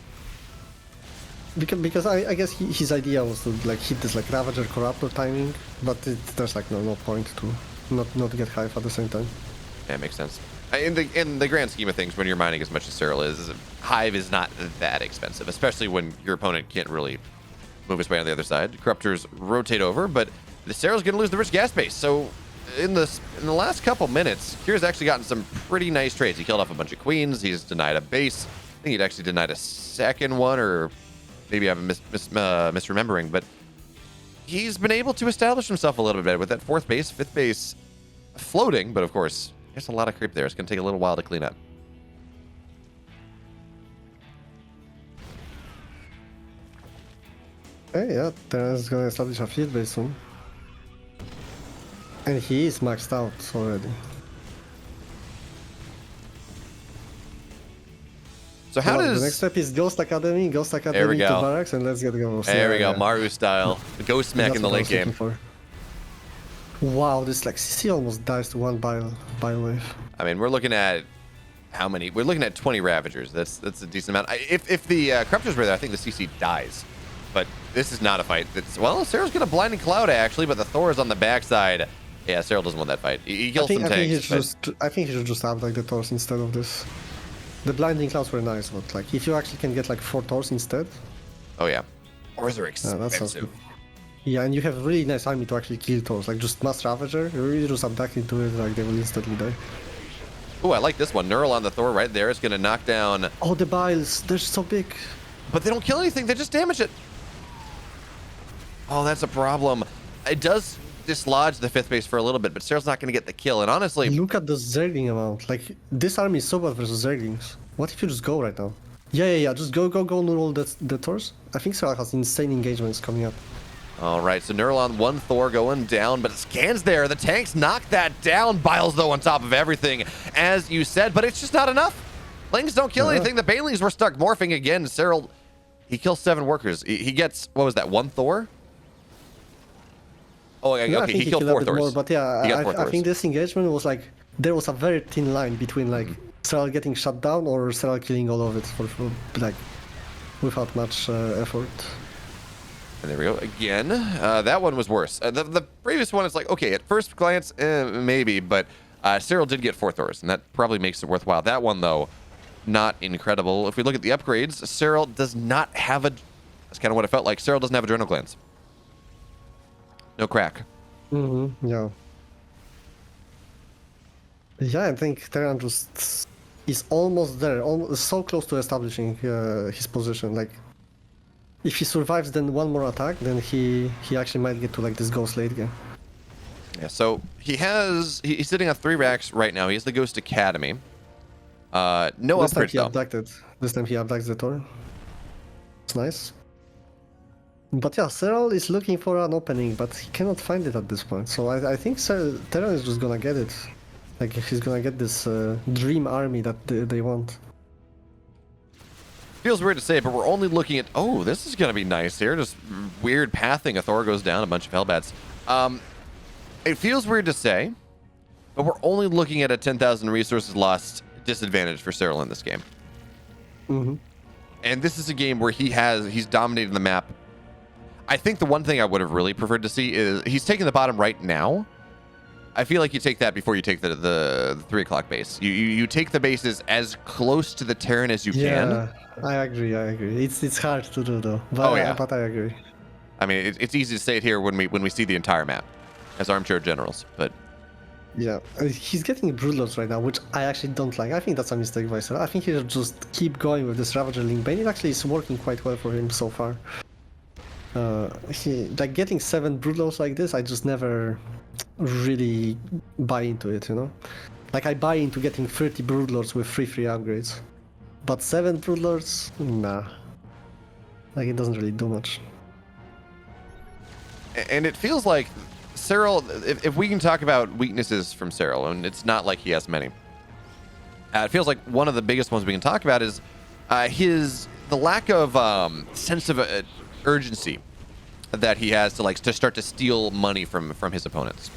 Because I guess his idea was to like hit this like Ravager Corruptor timing, but there's like no point to not get hive at the same time. Yeah, makes sense. In the grand scheme of things, when you're mining as much as Serral is, hive is not that expensive, especially when your opponent can't really move his way on the other side. Corruptors rotate over, but the Serral's going to lose the rich gas base. So in the last couple minutes, Kier's actually gotten some pretty nice trades. He killed off a bunch of queens. He's denied a base. I think he'd actually denied a second one, or maybe I'm misremembering, but he's been able to establish himself a little bit with that 4th base, 5th base floating, but of course, there's a lot of creep there. It's going to take a little while to clean up. Hey, yeah, Terran's going to establish a field base soon. And he is maxed out already. So how does... The next step is Ghost Academy to barracks, and let's get going. There we go, Maru style. The Ghost Mech in the late game. Wow, this like CC almost dies to one bile wave. I mean, we're looking at how many? We're looking at 20 Ravagers. That's a decent amount. If the Corruptors were there, I think the CC dies. But this is not a fight. Well, Serral's going to Blinding Cloud, actually, but the Thor is on the backside. Yeah, Serral doesn't want that fight. He kills some tanks. I think he should just have like the Thors instead of this. The Blinding Clouds were nice, but like if you actually can get like 4 Thors instead. Oh yeah. Or they're expensive. Yeah, and you have a really nice army to actually kill Thors. Like just Mass Ravager, you really just attack into it, like they will instantly die. Oh, I like this one. Neural on the Thor right there. It's going to knock down... Oh, the Biles. They're so big. But they don't kill anything. They just damage it. Oh, that's a problem. It does dislodge the 5th base for a little bit, but Serral's not going to get the kill. And honestly... Look at the Zergling amount. Like, this army is so bad versus Zerglings. What if you just go right now? Yeah. Just go neural the Thors. I think Serral has insane engagements coming up. All right, so Neural on 1 Thor going down, but Scan's there. The tanks knock that down. Biles, though, on top of everything, as you said, but it's just not enough. Lings don't kill anything. The Banelings were stuck morphing again. Serral, he kills 7 workers. He gets, what was that, 1 Thor? Oh, okay, he killed 4 Thors. More, but yeah, I think this engagement was like, there was a very thin line between like Serral getting shut down or Serral killing all of it for like without much effort. And there we go again. That one was worse. The previous one is like, okay, at first glance, maybe, but Serral did get 4 Thors, and that probably makes it worthwhile. That one, though, not incredible. If we look at the upgrades, Serral does not have a... That's kind of what it felt like. Serral doesn't have adrenal glands. No crack. Mm-hmm. Yeah. Yeah, I think Terran just is almost there, almost so close to establishing his position. Like, if he survives then one more attack, then he actually might get to like this ghost late game. Yeah, so he's sitting on 3 racks right now. He has the Ghost Academy. No This time upgrades he though. abducted. This time he abducts the Tor. It's nice. But yeah, Serral is looking for an opening, but he cannot find it at this point. So I think Terran is just gonna get it. Like, he's gonna get this dream army that they want. Feels weird to say, but we're only looking at... Oh, this is going to be nice here. Just weird pathing. A Thor goes down, a bunch of Hellbats. It feels weird to say, but we're only looking at a 10,000 resources lost disadvantage for Serral in this game. Mm-hmm. And this is a game where he's dominating the map. I think the one thing I would have really preferred to see is he's taking the bottom right now. I feel like you take that before you take the 3 o'clock base. You take the bases as close to the Terran as you can. Yeah, I agree. It's hard to do though. But, but I agree. I mean, it's easy to say it here when we see the entire map as armchair generals, but yeah, he's getting Broodlords right now, which I actually don't like. I think that's a mistake by Serral. I think he should just keep going with this Ravager Link Bane. It actually is working quite well for him so far. Like getting 7 Broodlords like this, I just never really buy into it, you know? Like, I buy into getting 30 Broodlords with free upgrades. But 7 Broodlords? Nah. Like, it doesn't really do much. And it feels like Serral, if we can talk about weaknesses from Serral, and it's not like he has many. It feels like one of the biggest ones we can talk about is the lack of sense of urgency that he has to start to steal money from his opponents.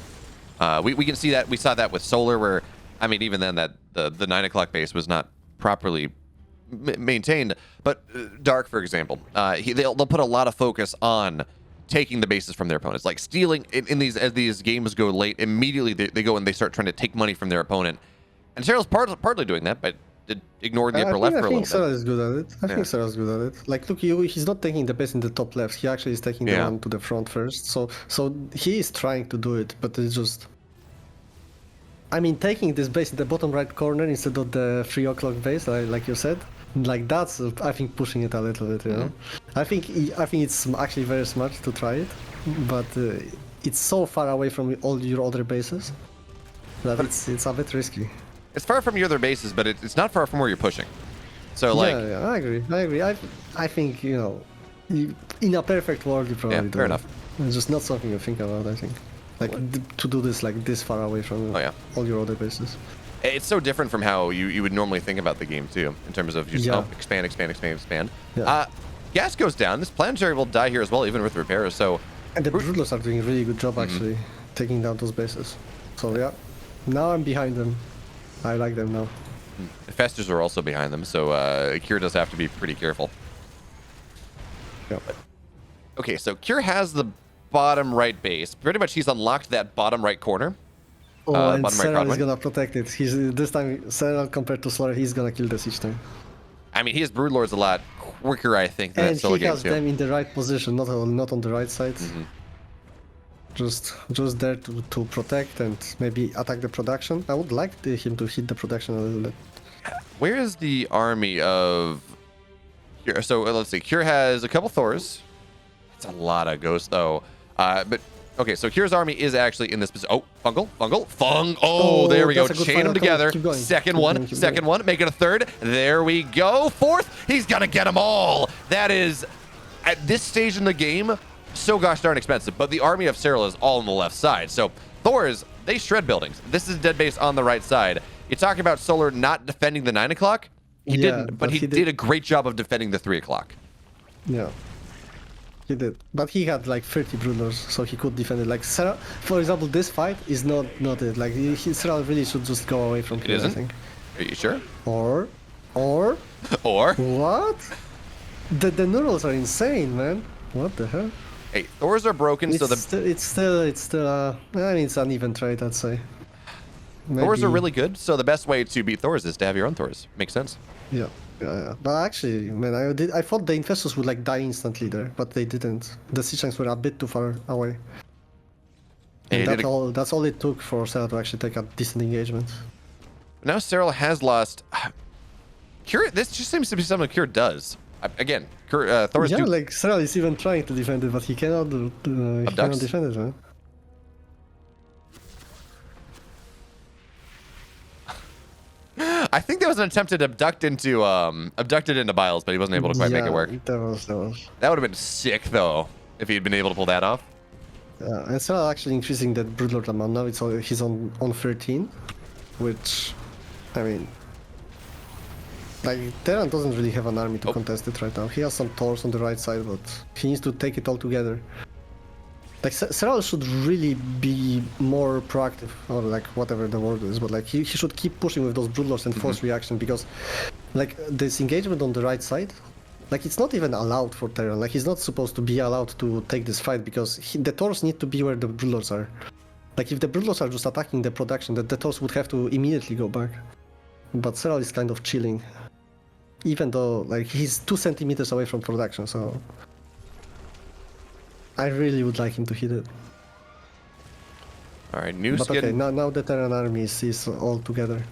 We can see that. We saw that with Solar, where, I mean, even then that the 9 o'clock base was not properly maintained. But Dark, for example, they'll put a lot of focus on taking the bases from their opponents, like stealing in these as these games go late. Immediately they go and they start trying to take money from their opponent. And Serral's partly doing that, but ignored the upper left for a little bit. I think Serral is good at it. I think Serral is good at it. Like, look, he's not taking the base in the top left. He actually is taking the one to the front first. So he is trying to do it, but it's just... I mean, taking this base in the bottom right corner instead of the 3 o'clock base, like you said, like that's, I think, pushing it a little bit, you know? I think it's actually very smart to try it, but it's so far away from all your other bases that it's a bit risky. It's far from your other bases, but it's not far from where you're pushing. So, like... Yeah, I agree. I think, you know, in a perfect world, you probably do. Fair enough. It's just not something you think about, I think. Like, to do this, like, this far away from all your other bases. It's so different from how you would normally think about the game, too, in terms of just expand. Yeah. Gas goes down. This planetary will die here as well, even with repairs, so... And the Broodlords are doing a really good job, actually, taking down those bases. So, yeah. Now I'm behind them. I like them now. The Festers are also behind them, so Cure does have to be pretty careful. Yeah. Okay, so Cure has the bottom right base. Pretty much he's unlocked that bottom right corner. And Serral is gonna protect it. This time, Serral compared to Slaughter, he's gonna kill this each time. I mean, he has Broodlords a lot quicker, I think, than and he has them in the right position, not on the right side. Just there to protect and maybe attack the production. I would like him to hit the production a little bit. Where is the army of Cure? So let's see. Cure has a couple Thors. It's a lot of ghosts, though. But okay, so Cure's army is actually in this position. Oh, Fung. Oh, there we go. Chain them together. Second one. Make it a third. There we go. Fourth. He's gonna get them all. That is, at this stage in the game, so gosh darn expensive. But the army of Serral is all on the left side. So Thors, they shred buildings. This is dead base on the right side. You're talking about Solar not defending the 9 o'clock. He didn't, but he did a great job of defending the 3 o'clock. Yeah. He did, but he had like 30 Broodlords, so he could defend it. Like Serral, for example, this fight is not it. Like Serral really should just go away from here, I think. Are you sure? Or what? The neurals are insane, man. What the hell? Hey, Thors are broken, so the it's still I mean, it's an uneven trade, I'd say. Thors are really good, so the best way to beat Thors is to have your own Thors. Makes sense. Yeah. But actually, man, I thought the Infestors would like die instantly there, but they didn't. The siege tanks were a bit too far away. And that's all it took for Serral to actually take a decent engagement. Now Serral has lost. Cure. This just seems to be something Cure does. Again, Thors yeah, do. like Serral is even trying to defend it, but he cannot. He cannot defend it, man. I think there was an attempt to abducted into Biles, but he wasn't able to quite make it work. That was. That would have been sick though if he'd been able to pull that off. Yeah, and Serral actually increasing that Broodlord amount. Now he's on 13, which, I mean, like Terran doesn't really have an army to contest it right now. He has some Thors on the right side, but he needs to take it all together. Like Serral should really be more proactive, or like whatever the word is, but like he should keep pushing with those Broodlords and force reaction, because like this engagement on the right side, like it's not even allowed for Terran. Like he's not supposed to be allowed to take this fight, because the Thors need to be where the Broodlords are. Like if the Broodlords are just attacking the production, the Thors would have to immediately go back. But Serral is kind of chilling, even though like he's 2 centimeters away from production, so I really would like him to hit it. All right, new but skin. Okay, now the Terran army is all together.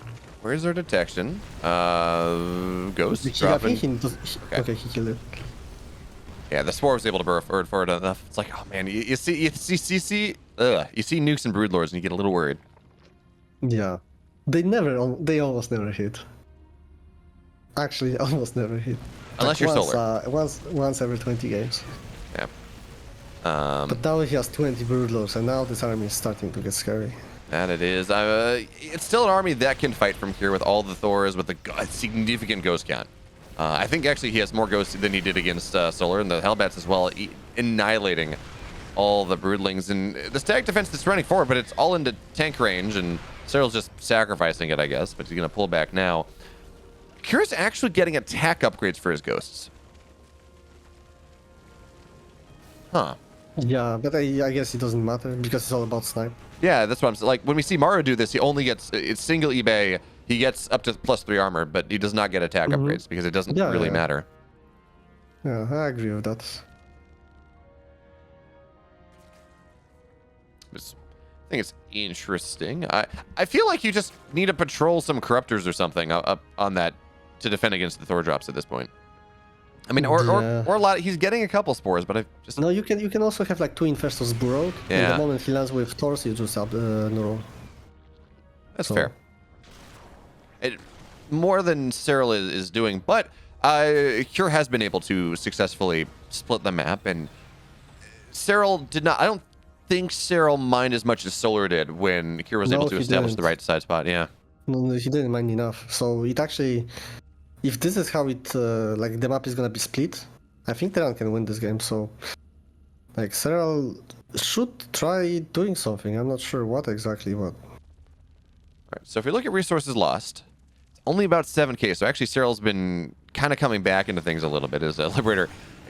Where's their detection? Ghost dropping. Okay, he killed it. Yeah, the Spore was able to burrow forward enough. It's like, oh man, you see nukes and Broodlords and you get a little worried. Yeah, they almost never hit. Actually, almost never hit. Unless like you're Solar. Once every 20 games. Yeah. But now he has 20 Broodlords, and now this army is starting to get scary. That it is. It's still an army that can fight from here with all the Thors, with a significant ghost count. I think actually he has more ghosts than he did against Solar, and the Hellbats as well, annihilating all the Broodlings. And the Stag defense that's running forward, but it's all into tank range, and Serral's just sacrificing it, I guess, but he's going to pull back now. Kira's actually getting attack upgrades for his ghosts. Huh. Yeah, but I guess it doesn't matter, because it's all about snipe. Yeah, that's what I'm saying. Like, when we see Maru do this, he only gets, it's single eBay, he gets up to +3 armor, but he does not get attack upgrades, because it doesn't really matter. Yeah, I agree with that. I think it's interesting. I feel like you just need to patrol some Corruptors or something up on that to defend against the Thor drops at this point. I mean, or a lot. He's getting a couple spores, but I just no. You can also have like 2 Infestors burrowed. Yeah. And the moment he lands with Thors, you just up the neural. That's fair. More than Serral is doing, but Cure has been able to successfully split the map, and Serral did not. I don't think Serral mined as much as Solar did when Cure was able to establish the right side spot. Yeah. No, he didn't mine enough. So it actually. If this is how it, like, the map is gonna be split, I think Terran can win this game, so... Like, Serral should try doing something, I'm not sure what exactly, but... Alright, so if we look at resources lost, it's only about 7k, so actually Serral's been kind of coming back into things a little bit as a Liberator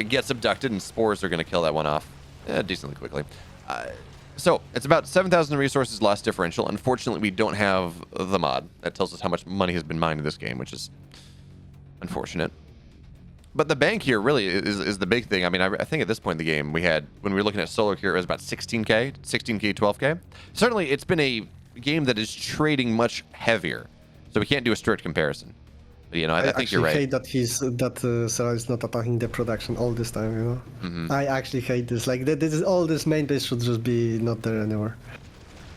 gets abducted, and Spores are going to kill that one off decently quickly. So, it's about 7,000 resources lost differential. Unfortunately, we don't have the mod. That tells us how much money has been mined in this game, which is... unfortunate. But the bank here really is the big thing. I mean, I think at this point in the game, when we were looking at Solar here, it was about 16k, 12k. Certainly, it's been a game that is trading much heavier, so we can't do a strict comparison. But, you know, I think you're right. I hate that Serral is not attacking the production all this time, you know? I actually hate this. Like, all this main base should just be not there anymore.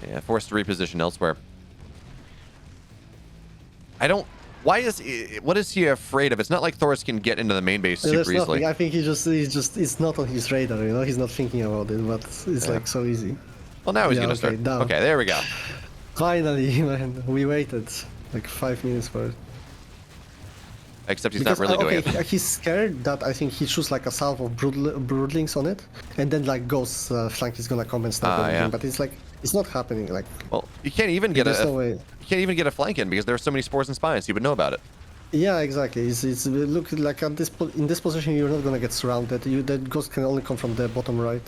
Yeah, forced to reposition elsewhere. What is he afraid of? It's not like Thors can get into the main base super easily. I think it's not on his radar, you know? He's not thinking about it, but it's like so easy. Well, now he's gonna start. Down. Okay, there we go. Finally, man. We waited like 5 minutes for it. Except he's not really doing it. He's scared that I think he shoots like a salve of broodlings on it, and then like Ghost flank is gonna come and snipe everything. But it's like it's not happening. Like, well, you can't even get no way. You can't even get a flank in because there are so many spores and spies. He would know about it. Yeah, exactly. It's look like at in this position you're not gonna get surrounded. That ghost can only come from the bottom right.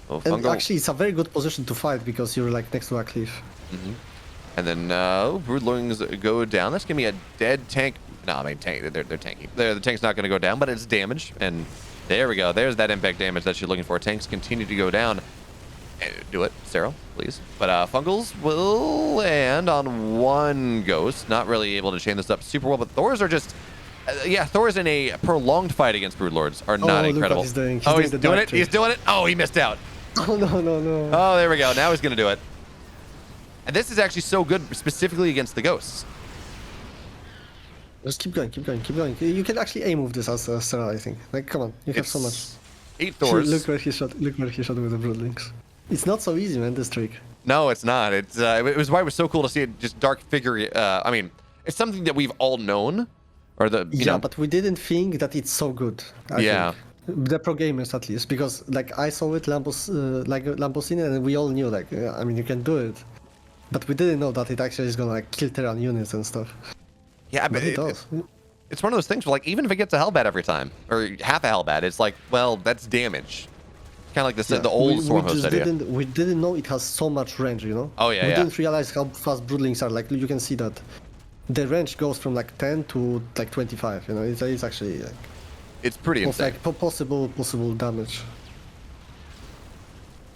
Oh, And fungal. actually, it's a very good position to fight because you're like next to a cliff. And then Broodlings go down. That's gonna be a dead tank. No, I mean tank. They're tanky. The tank's not gonna go down, but it's damage. And there we go. There's that impact damage that you're looking for. Tanks continue to go down. Do it, Serral, please. But Fungals will land on one ghost. Not really able to chain this up super well. But Thors are just. Yeah, Thors in a prolonged fight against Broodlords are not incredible. Look what he's doing. He's doing it. He's doing it. Oh, he missed out. Oh, no. Oh, there we go. Now he's going to do it. And this is actually so good specifically against the ghosts. Just keep going. You can actually aim with this as Serral, I think. Like, come on, you have so much. 8 Thors. Look where he shot with the Broodlings. It's not so easy, man, this trick. No, it's not. It was why it was so cool to see it just dark figure. I mean, it's something that we've all known. Or you know. But we didn't think that it's so good. I think. The pro gamers at least, because like I saw it Lambosine, and we all knew like, I mean, you can do it. But we didn't know that it actually is gonna like kill Terran units and stuff. Yeah, but it does. It's one of those things where, like, even if it gets a Hellbat every time, or half a Hellbat, it's like, well, that's damage. Kind of like the old Stormhost idea. We didn't know it has so much range, you know? Oh, yeah, We didn't realize how fast Broodlings are. Like, you can see that the range goes from like 10 to like 25, you know? It's actually like... It's pretty insane. Like possible damage.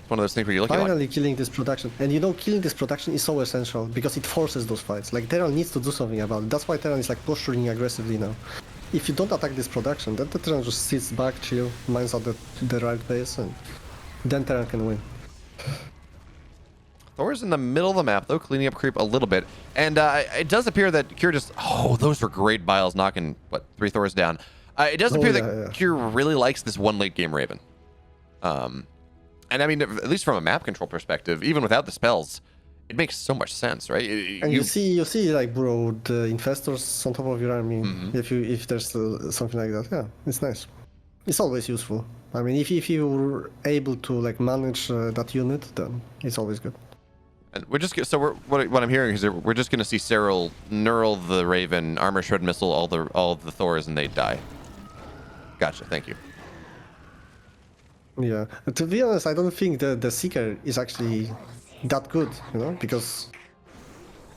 It's one of those things where you're looking Finally killing this production. And you know, killing this production is so essential because it forces those fights. Like, Terran needs to do something about it. That's why Terran is like posturing aggressively now. If you don't attack this production, then the Terran just sits back, chill, mines out the right base, and then Terran can win. Thor's in the middle of the map, though, cleaning up creep a little bit. And it does appear that Cure just... Oh, those were great biles, knocking, what, 3 Thors down. It does appear that Cure really likes this one late game Raven. And I mean, at least from a map control perspective, even without the spells, it makes so much sense, right? And you see like, bro, the infestors on top of your army. If there's something like that, yeah, it's nice. It's always useful. I mean, if you're able to like manage that unit, then it's always good. And we're just what I'm hearing is we're just gonna see Serral knurl the Raven, armor shred missile all the Thors, and they die. Gotcha. Thank you. Yeah. To be honest, I don't think the Seeker is actually that good, you know, because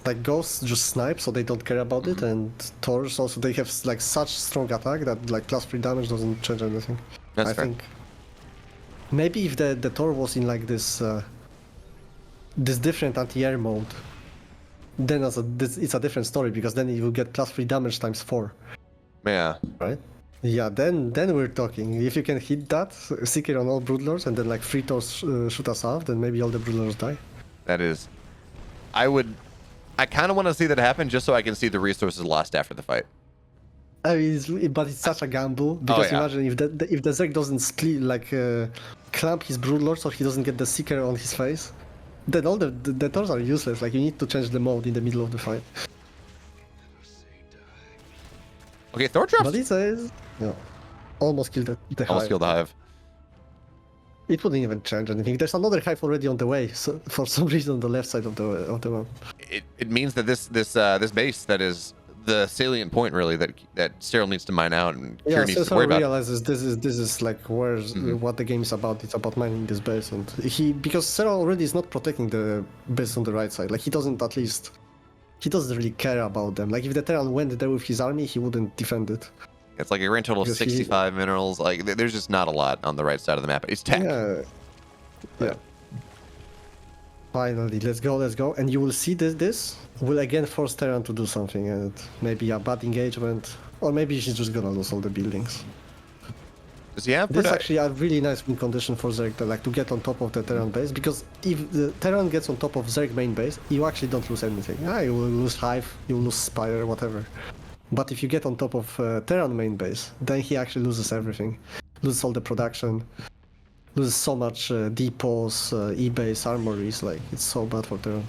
like ghosts just snipe, so they don't care about it, and Thors also they have like such strong attack that like +3 damage doesn't change anything. That's I fair. think maybe if the Thor was in like this different anti-air mode, then it's a different story because then you will get +3 damage times 4. Yeah. Right. Yeah, then we're talking. If you can hit that Seeker on all Broodlords and then like 3 Thors shoot us off, then maybe all the Broodlords die. That is. I kind of want to see that happen just so I can see the resources lost after the fight. I mean, but it's such a gamble because imagine if the Zerg doesn't split like clamp his Broodlord so he doesn't get the Seeker on his face, then all the Thors are useless. Like you need to change the mode in the middle of the fight. Okay, Thor drops. But it says, almost killed the hive. Almost killed the hive. It wouldn't even change anything. There's another hive already on the way, so for some reason on the left side of the map. It means that this base that is the salient point really that Serral needs to mine out and Cure needs to worry about. Realizes this is like what the game is about. It's about mining this base, and because Serral already is not protecting the base on the right side. Like he doesn't really care about them. Like if the Terran went there with his army, he wouldn't defend it. It's like a grand total of 65 minerals. Like there's just not a lot on the right side of the map. It's tech. Yeah. Finally, let's go. And you will see this will again force Terran to do something, and maybe a bad engagement, or maybe she's just gonna lose all the buildings. Does he have? This is actually a really nice win condition for Zerg, like to get on top of the Terran base, because if the Terran gets on top of Zerg main base, you actually don't lose anything. You will lose Hive, you will lose Spire, whatever. But if you get on top of Terran main base, then he actually loses everything. Loses all the production, loses so much depots, E-base, armories, like it's so bad for Terran.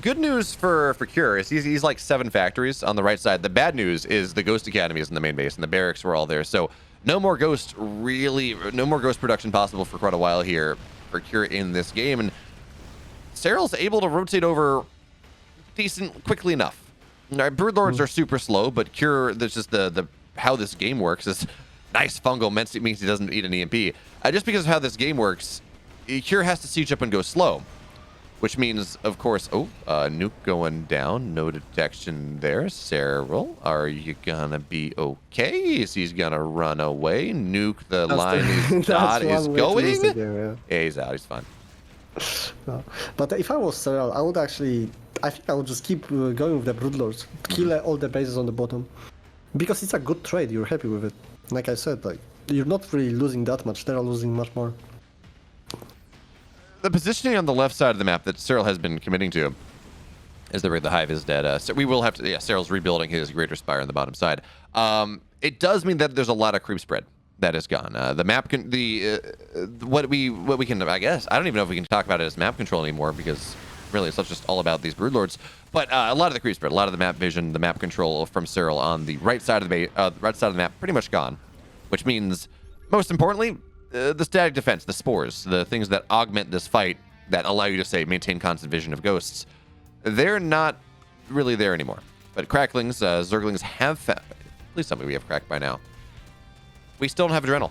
Good news for Cure is he's like 7 factories on the right side. The bad news is the Ghost Academy is in the main base and the barracks were all there. So no more Ghost production possible for quite a while here for Cure in this game. And Serral's able to rotate over quickly enough. Broodlords are super slow, but Cure, there's just the how this game works is nice fungal means he doesn't eat an EMP. Just because of how this game works, Cure has to siege up and go slow, which means, of course, nuke going down, no detection there. Serral, are you gonna be okay? Is he's gonna run away? Nuke the line is going. Game, yeah, he's out. He's fine. No. But if I was Serral, I would actually, I think I would just keep going with the Broodlords, kill all the bases on the bottom, because it's a good trade. You're happy with it. Like I said, like you're not really losing that much. They're losing much more. The positioning on the left side of the map that Serral has been committing to is the hive is dead. So we will have to. Yeah, Serral's rebuilding his Greater Spire on the bottom side. It does mean that there's a lot of creep spread that is gone. The map can what we can, I guess, I don't even know if we can talk about it as map control anymore, because really it's not just all about these Broodlords, but a lot of the creep spread, a lot of the map vision, the map control from Serral on the right side of the map pretty much gone, which means most importantly the static defense, the spores, the things that augment this fight that allow you to say maintain constant vision of ghosts, they're not really there anymore. But cracklings, zerglings have found, please tell me we have cracked by now. We still don't have adrenal.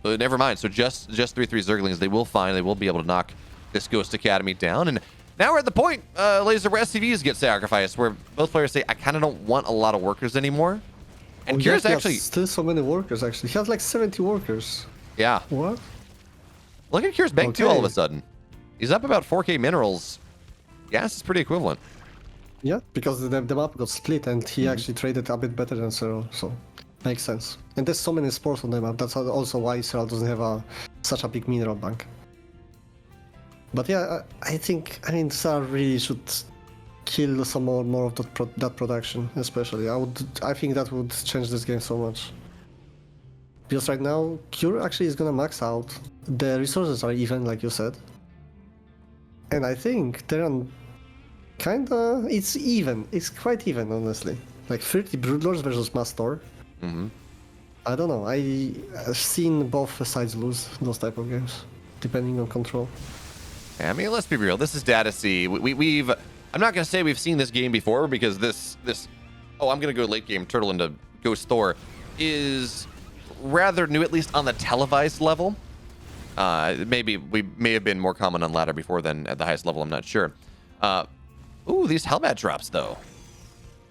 Never mind. So just 3/3 Zerglings, they will be able to knock this Ghost Academy down. And now we're at the point, Elazer, where SCVs get sacrificed, where both players say, I kind of don't want a lot of workers anymore. And Cure's actually still so many workers. Actually, he has like 70 workers. Yeah. What? Look at Cure's bank too. All of a sudden, he's up about 4K minerals. Gas is pretty equivalent. Yeah, because the map got split, and he actually traded a bit better than Serral, so. Makes sense. And there's so many spores on the map. That's also why Serral doesn't have such a big mineral bank. But yeah, I think, Serral really should kill some more of that production, especially. I think that would change this game so much. Because right now, Cure actually is gonna max out. The resources are even, like you said. And I think they're on kinda, it's even. It's quite even, honestly. Like 30 Broodlords versus Mastor. I don't know. I've seen both sides lose those type of games, depending on control. I mean, let's be real. This is Data C. We've. I'm not gonna say we've seen this game before, because this. Oh, I'm gonna go late game turtle into Ghost Thor is rather new, at least on the televised level. Maybe we may have been more common on ladder before than at the highest level. I'm not sure. Ooh, these Hellbat drops though.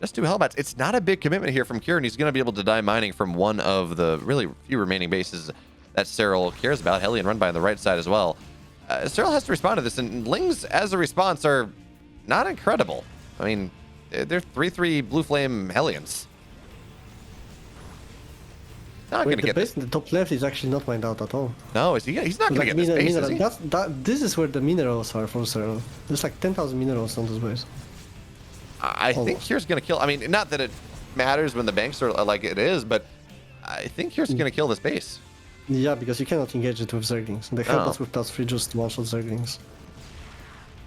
Just 2 Hellbats. It's not a big commitment here from Cure, and he's going to be able to die mining from one of the really few remaining bases that Serral cares about. Hellion run by on the right side as well. Serral has to respond to this, and Lings as a response are not incredible. I mean, they're 3/3 Blue Flame Hellions. Not going to get this. The top left is actually not mined out at all. No, he's not going to get this base, is he? This is where the minerals are for Serral. There's like 10,000 minerals on this base. I think Cure's going to kill. I mean, not that it matters when the banks are like it is, but I think Cure's going to kill this base. Yeah, because you cannot engage it with Zerglings. The Hellbats with +3 just one-shot Zerglings.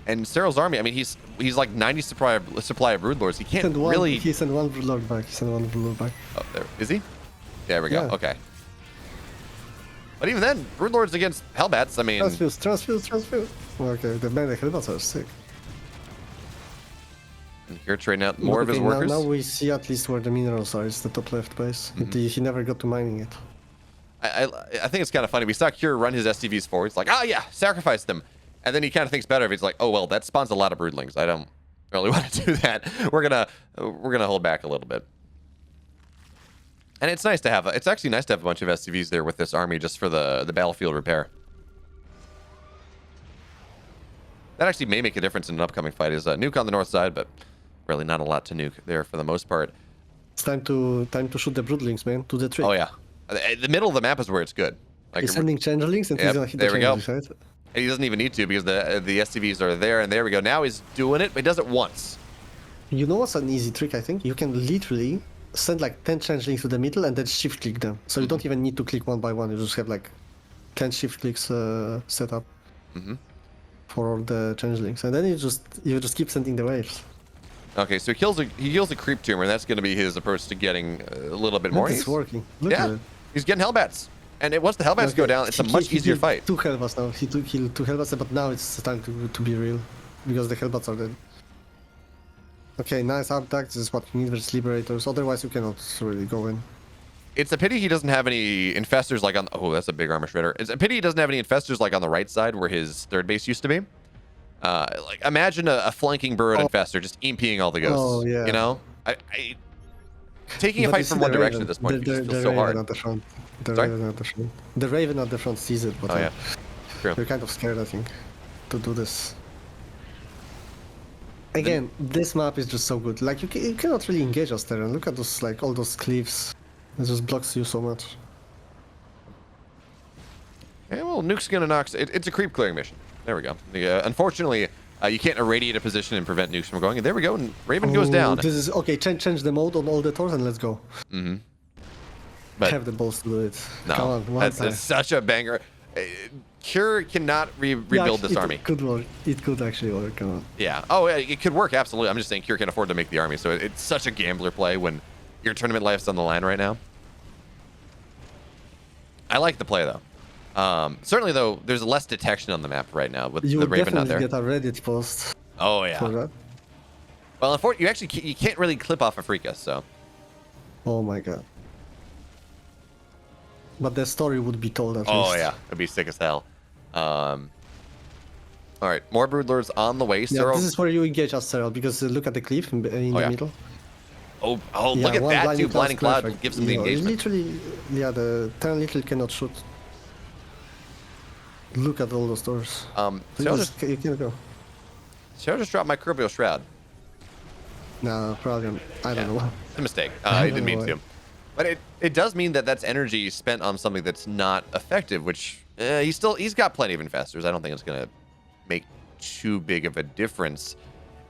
And Serral's army, I mean, he's like 90 supply of Broodlords. He can't really. He sent one Broodlord back. Oh, there is he? There we go. Yeah. Okay. But even then, Broodlords against Hellbats. I mean, transfuse. Okay, the Hellbats are sick. And Cure trading out more of his workers. Now we see at least where the minerals are. It's the top left base. He never got to mining it. I think it's kind of funny. We saw Cure run his STVs forward. It's like, oh yeah, sacrifice them. And then he kind of thinks better of it. He's like, oh well, that spawns a lot of broodlings. I don't really want to do that. We're gonna hold back a little bit. And it's nice to have. It's actually nice to have a bunch of STVs there with this army just for the battlefield repair. That actually may make a difference in an upcoming fight. Is nuke on the north side, but really not a lot to nuke there for the most part. It's time to shoot the broodlings, man. To the trick. Oh yeah, the middle of the map is where it's good. Like, he's sending changelings, and he's gonna hit the changelings, right? And he doesn't even need to, because the STVs are there, and there we go. Now he's doing it, but he does it once. You know what's an easy trick? I think you can literally send like 10 changelings to the middle and then shift click them. So you don't even need to click one by one. You just have like 10 shift clicks set up for all the changelings, and then you just keep sending the waves. Okay, so he kills a creep tumor, and that's going to be his approach to getting a little bit more. It's working. Look at it. He's getting Hellbats. And once the Hellbats go down, it's a much easier fight. 2 Hellbats now. He killed 2 Hellbats, but now it's time to be real, because the Hellbats are dead. Okay, nice updack. This is what you need versus Liberators. Otherwise, you cannot really go in. It's a pity he doesn't have any infestors like on. Oh, that's a big armor shredder. It's a pity he doesn't have any infestors like on the right side where his third base used to be. Like imagine a flanking bird infestor just EMPing all the ghosts. Oh, yeah. You know, taking a But fight from one direction at this point just feels so hard. At the front. The Sorry? Raven at the front. The Raven at the front sees it, but Oh yeah, true. you're kind of scared, I think, to do this. Again, this map is just so good. Like you cannot really engage us there. And look at those, like all those cliffs. It just blocks you so much. Yeah, well, Nuke's gonna knock. It's a creep clearing mission. There we go. Unfortunately, you can't irradiate a position and prevent nukes from going. And there we go. And Raven goes down. This is okay. Change the mode on all the Thors and let's go. Mm-hmm. But have the balls to do it. No, Come on, that's such a banger. Cure cannot rebuild this army. It could work. It could actually work. Come on. Yeah. Oh, yeah, it could work. Absolutely. I'm just saying Cure can't afford to make the army. So it's such a gambler play when your tournament life's on the line right now. I like the play, though. Certainly, though, there's less detection on the map right now with the Raven out there. You definitely get a Reddit post. Oh, yeah. For that. Well, unfortunately, you can't really clip off Africa, so. Oh, my God. But the story would be told at least. Oh, yeah. It'd be sick as hell. All right. More Broodlords on the way. Yeah, this is where you engage as Serral, because look at the cliff in the middle. Oh, look at that, dude. Blinding Cloud gives him the engagement. Literally, yeah, the 10 little cannot shoot. Look at all those doors. You can't go. Should I just drop my Microbial Shroud? No, probably. I don't know. It's a mistake. I didn't mean to. But it does mean that that's energy spent on something that's not effective, which he's got plenty of infestors. I don't think it's gonna make too big of a difference.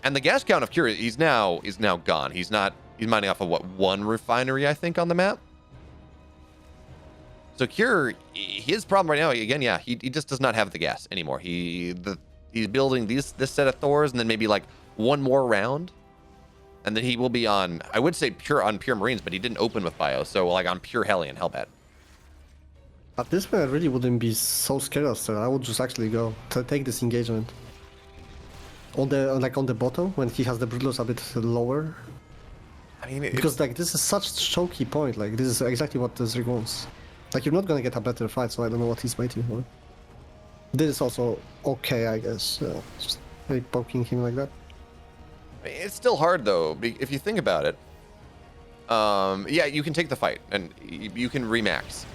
And the gas count of Cure is now gone. He's mining off of what, one refinery, I think, on the map. So Cure, his problem right now, again, yeah, he just does not have the gas anymore. He's building this set of Thors and then maybe like one more round. And then he will be on, I would say pure Marines, but he didn't open with Bio, so like on pure Hellion Hellbat. At this point, I really wouldn't be so scared of Serral. I would just actually go to take this engagement. On the bottom, when he has the Broodlords a bit lower. I mean, because like this is such choky point. Like this is exactly what the Zerg wants. Like you're not gonna get a better fight, so I don't know what he's waiting for. This is also okay, I guess. Just like poking him like that. It's still hard though, if you think about it. Yeah, you can take the fight and you can remax,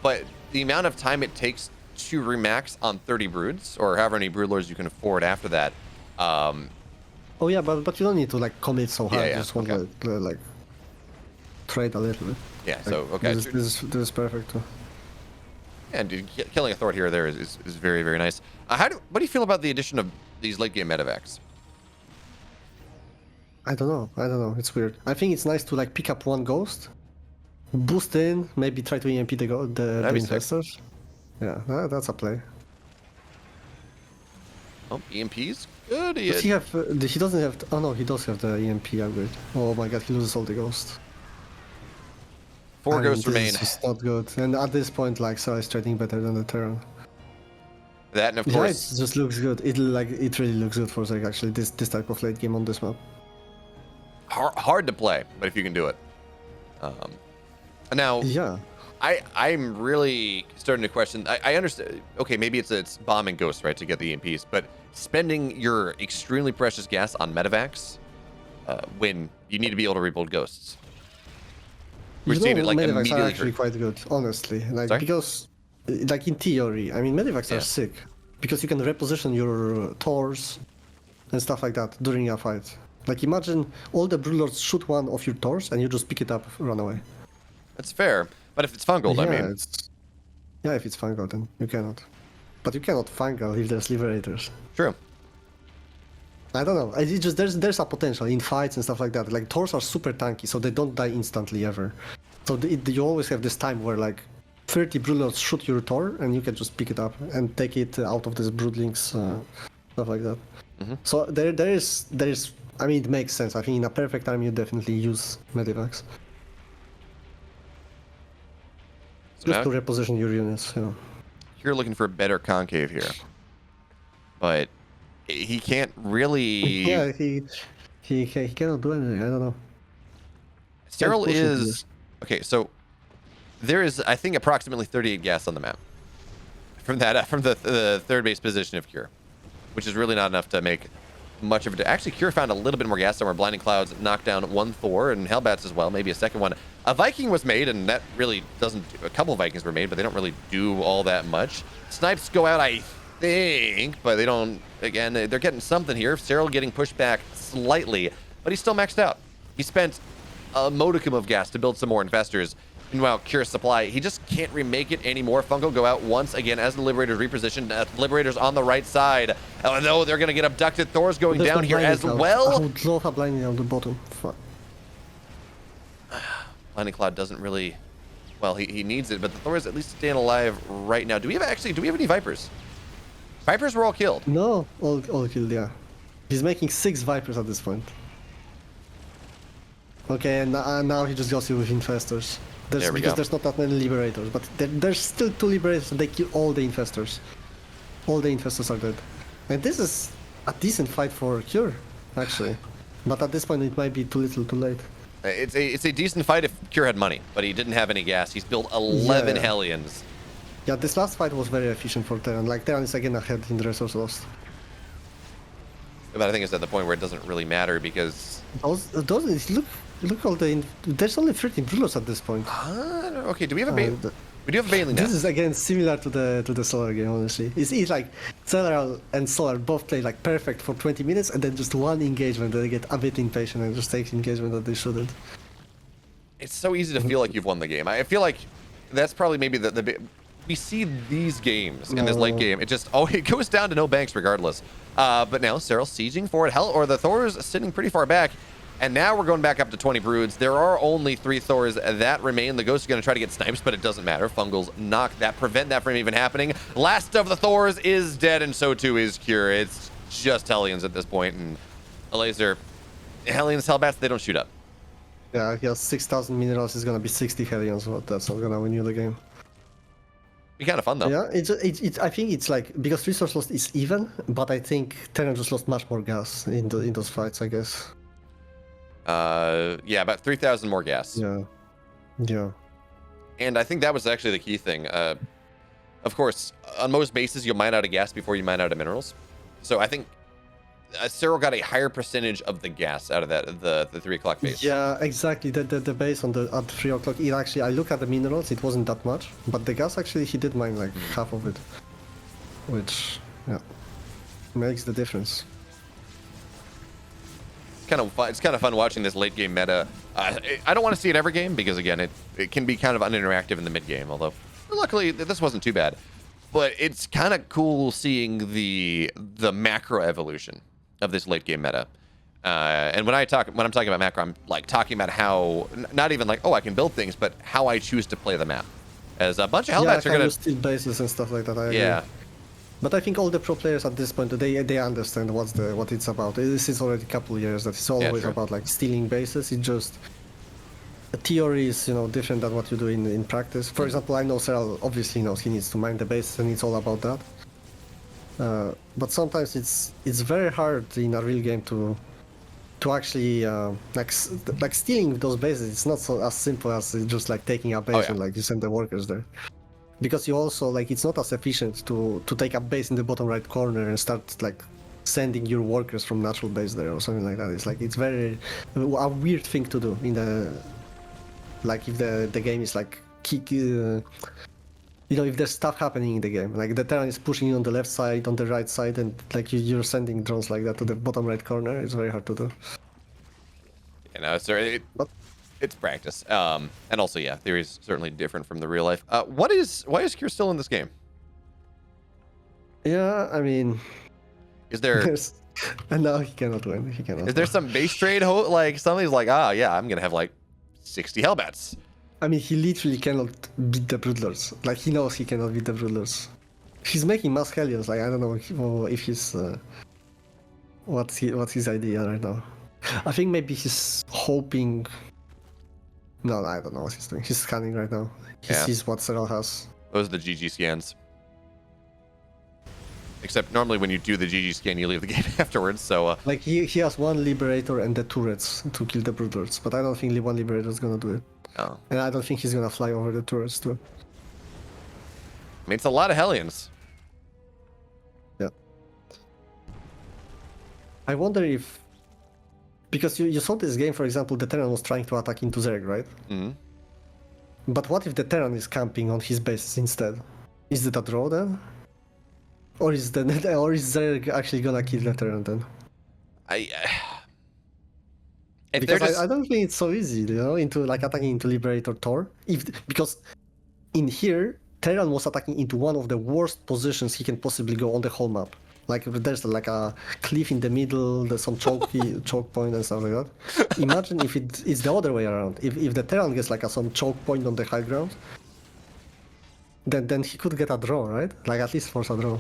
but the amount of time it takes to remax on 30 broods or however many broodlords you can afford after that. Oh yeah, but you don't need to like commit so hard. Yeah, You just want to like trade a little bit. Yeah. Like, So okay. This is perfect too. Yeah, dude, killing a Thor here or there is very, very nice. What do you feel about the addition of these late game medevacs? I don't know. It's weird. I think it's nice to like pick up one ghost, boost in, maybe try to EMP the investors. Yeah, that's a play. Oh, EMPs? Good. Does he have? He doesn't have. Oh no, he does have the EMP upgrade. Oh my god, he loses all the ghosts. 4 ghosts remain. It's not good. And at this point, like, Serral is trading better than the Terran. That and of course, it just looks good. It really looks good for Zerg actually. This type of late game on this map. hard to play, but if you can do it. Now, yeah, I'm really starting to question. I understand. Okay, maybe it's bombing ghosts, right, to get the EMPs, but spending your extremely precious gas on medevacs when you need to be able to rebuild ghosts. We're seeing it like medevacs immediately. are actually quite good, honestly. Like Sorry? because, like in theory, I mean, medevacs are sick because you can reposition your Thors and stuff like that during a fight. Like imagine all the Broodlords shoot one of your Thors and you just pick it up, run away. That's fair, but if it's fungal, Yeah, I mean, if it's fungal, then you cannot. But you cannot fungal if there's liberators. true. I don't know. It's just there's a potential in fights and stuff like that. Like Thors are super tanky, so they don't die instantly ever. So you always have this time where like 30 Broodlords shoot your Thor and you can just pick it up and take it out of this Broodlings, stuff like that. Mm-hmm. So there is. I mean, it makes sense. I think in a perfect time you definitely use medevacs. So Just to reposition your units, you know. You're looking for a better concave here, but he can't really. Yeah, he He cannot do anything. I don't know. Serral pushing to is this. okay. So there is, I think, approximately 38 gas on the map from the third base position of Cure, which is really not enough to make much of it. Actually, Cure found a little bit more gas somewhere. Blinding Clouds knocked down one Thor and Hellbats as well, maybe a second one. A Viking was made, and that really doesn't. A couple of Vikings were made, but they don't really do all that much. Snipes go out, I think, but they don't. Again, they're getting something here. Serral getting pushed back slightly, but he's still maxed out. He spent a modicum of gas to build some more infestors. Meanwhile, Cure supply, he just can't remake it anymore. Funko go out once again as the Liberators reposition. Liberators on the right side. Oh no, they're going to get abducted. Thor's going down here as well. I would love a blinding on the bottom. Fuck. Blinding Cloud doesn't really... Well, he needs it, but the Thor is at least staying alive right now. Do we have any Vipers? Vipers were all killed. No, all killed, yeah. He's making 6 Vipers at this point. Okay, and now he just goes with Infestors. Because there's not that many Liberators, but there's still 2 Liberators and they kill all the Infestors. All the Infestors are dead. And this is a decent fight for Cure, actually. But at this point it might be too little too late. It's a decent fight if Cure had money, but he didn't have any gas. He's built 11 Hellions. Yeah, this last fight was very efficient for Terran. Like, Terran is again ahead in the resource lost. But I think it's at the point where it doesn't really matter because... Look all the... There's only 13 rulers at this point. Okay, do we have a Bailey? We do have a Bailey now. This is again similar to the Solar game, honestly. It's like Serral and Solar both play like perfect for 20 minutes and then just one engagement they get a bit impatient and just take engagement that they shouldn't. It's so easy to feel like you've won the game. I feel like that's probably maybe we see these games in this late game. It just it goes down to no banks regardless. But now Serral sieging for it. The Thor's sitting pretty far back. And now we're going back up to 20 broods. There are only 3 Thors that remain. The Ghost is going to try to get snipes, but it doesn't matter. Fungals prevent that from even happening. Last of the Thors is dead, and so too is Cure. It's just Hellions at this point, and Elazer, Hellions, Hellbats, they don't shoot up. Yeah, he has 6,000 minerals. It's going to be 60 Hellions, but that's not going to win you the game. Be kind of fun though. Yeah, I think it's like, because resource lost is even, but I think Terran just lost much more gas in those fights, I guess. Yeah, about 3,000 more gas. Yeah. And I think that was actually the key thing. Of course, on most bases, you'll mine out of gas before you mine out of minerals. So I think Serral got a higher percentage of the gas out of that the 3 o'clock base. Yeah, exactly. The base at 3 o'clock, it actually, I look at the minerals, it wasn't that much, but the gas actually, he did mine like half of it, which, yeah, makes the difference. It's kind of fun watching this late game meta. I don't want to see it every game because again, it can be kind of uninteractive in the mid game. Although luckily this wasn't too bad. But it's kind of cool seeing the macro evolution of this late game meta. And when I'm talking about macro, I'm like talking about how not even like I can build things, but how I choose to play the map. As a bunch of Hellbats are gonna steal bases and stuff like that. I agree. Yeah. But I think all the pro players at this point, they understand what it's about. This is already a couple of years that it's always about like stealing bases. It's just the theory is different than what you do in practice. For example, I know Serral obviously knows he needs to mine the base and it's all about that. But sometimes it's very hard in a real game to actually like stealing those bases. It's not as simple as just like taking a base and like you send the workers there. Because you also, like, it's not as efficient to take a base in the bottom right corner and start, like, sending your workers from natural base there or something like that. It's very a weird thing to do in the, like, if the game is, like, if there's stuff happening in the game. Like, the Terran is pushing you on the left side, on the right side, and, like, you're sending drones like that to the bottom right corner. It's very hard to do. It's practice. And also, yeah, theory is certainly different from the real life. Why is Cure still in this game? Yeah, I mean... Is there... And now he cannot win. Is there some base trade? Like, somebody's like, yeah, I'm going to have, like, 60 Hellbats. I mean, he literally cannot beat the Broodlords. Like, he knows he cannot beat the Broodlords. He's making mass Hellions. Like, I don't know if he's... what's his idea right now? I think maybe he's hoping... No, I don't know what he's doing. He's scanning right now. He sees what Serral has. Those are the GG scans. Except normally when you do the GG scan, you leave the game afterwards. So Like he has one Liberator and the turrets to kill the Broodlords, but I don't think one Liberator is gonna do it. oh. And I don't think he's gonna fly over the turrets too. I mean, it's a lot of Hellions. Yeah. I wonder if... Because you saw this game, for example, the Terran was trying to attack into Zerg, right? Mm-hmm. But what if the Terran is camping on his bases instead? Is it a draw then? Or is Zerg actually gonna kill the Terran then? If Because they're just... I don't think it's so easy, you know, into like attacking into Liberator Tor. Because in here, Terran was attacking into one of the worst positions he can possibly go on the whole map. Like there's like a cliff in the middle, there's some choke point and stuff like that. Imagine if it's the other way around. If the Terran gets like some choke point on the high ground, then he could get a draw, right? Like at least force a draw.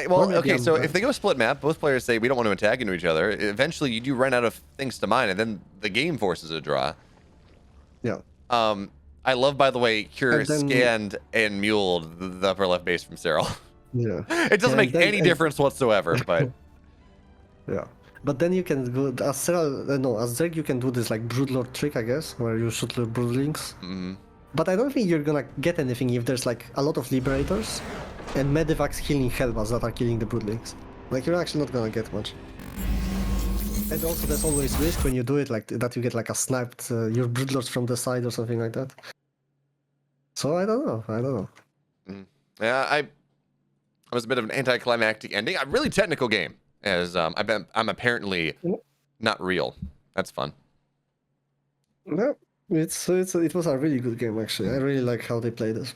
Well, okay, so if they go split map, both players say we don't want to attack into each other. Eventually, you do run out of things to mine, and then the game forces a draw. Yeah. I love, by the way, Cure And then- scanned and muled the upper left base from Serral. Yeah. It doesn't make any difference whatsoever, but Yeah. But then you can go as Zerg you can do this like Broodlord trick, I guess, where you shoot the Broodlings. But I don't think you're gonna get anything if there's like a lot of Liberators and Medivacs healing Hellbats that are killing the Broodlings. Like you're actually not gonna get much. And also there's always risk when you do it like that you get like a sniped your Broodlords from the side or something like that. So I don't know. yeah, I was a bit of an anticlimactic ending. A really technical game, as I'm apparently not real. That's fun. No, it was a really good game actually. I really like how they played it.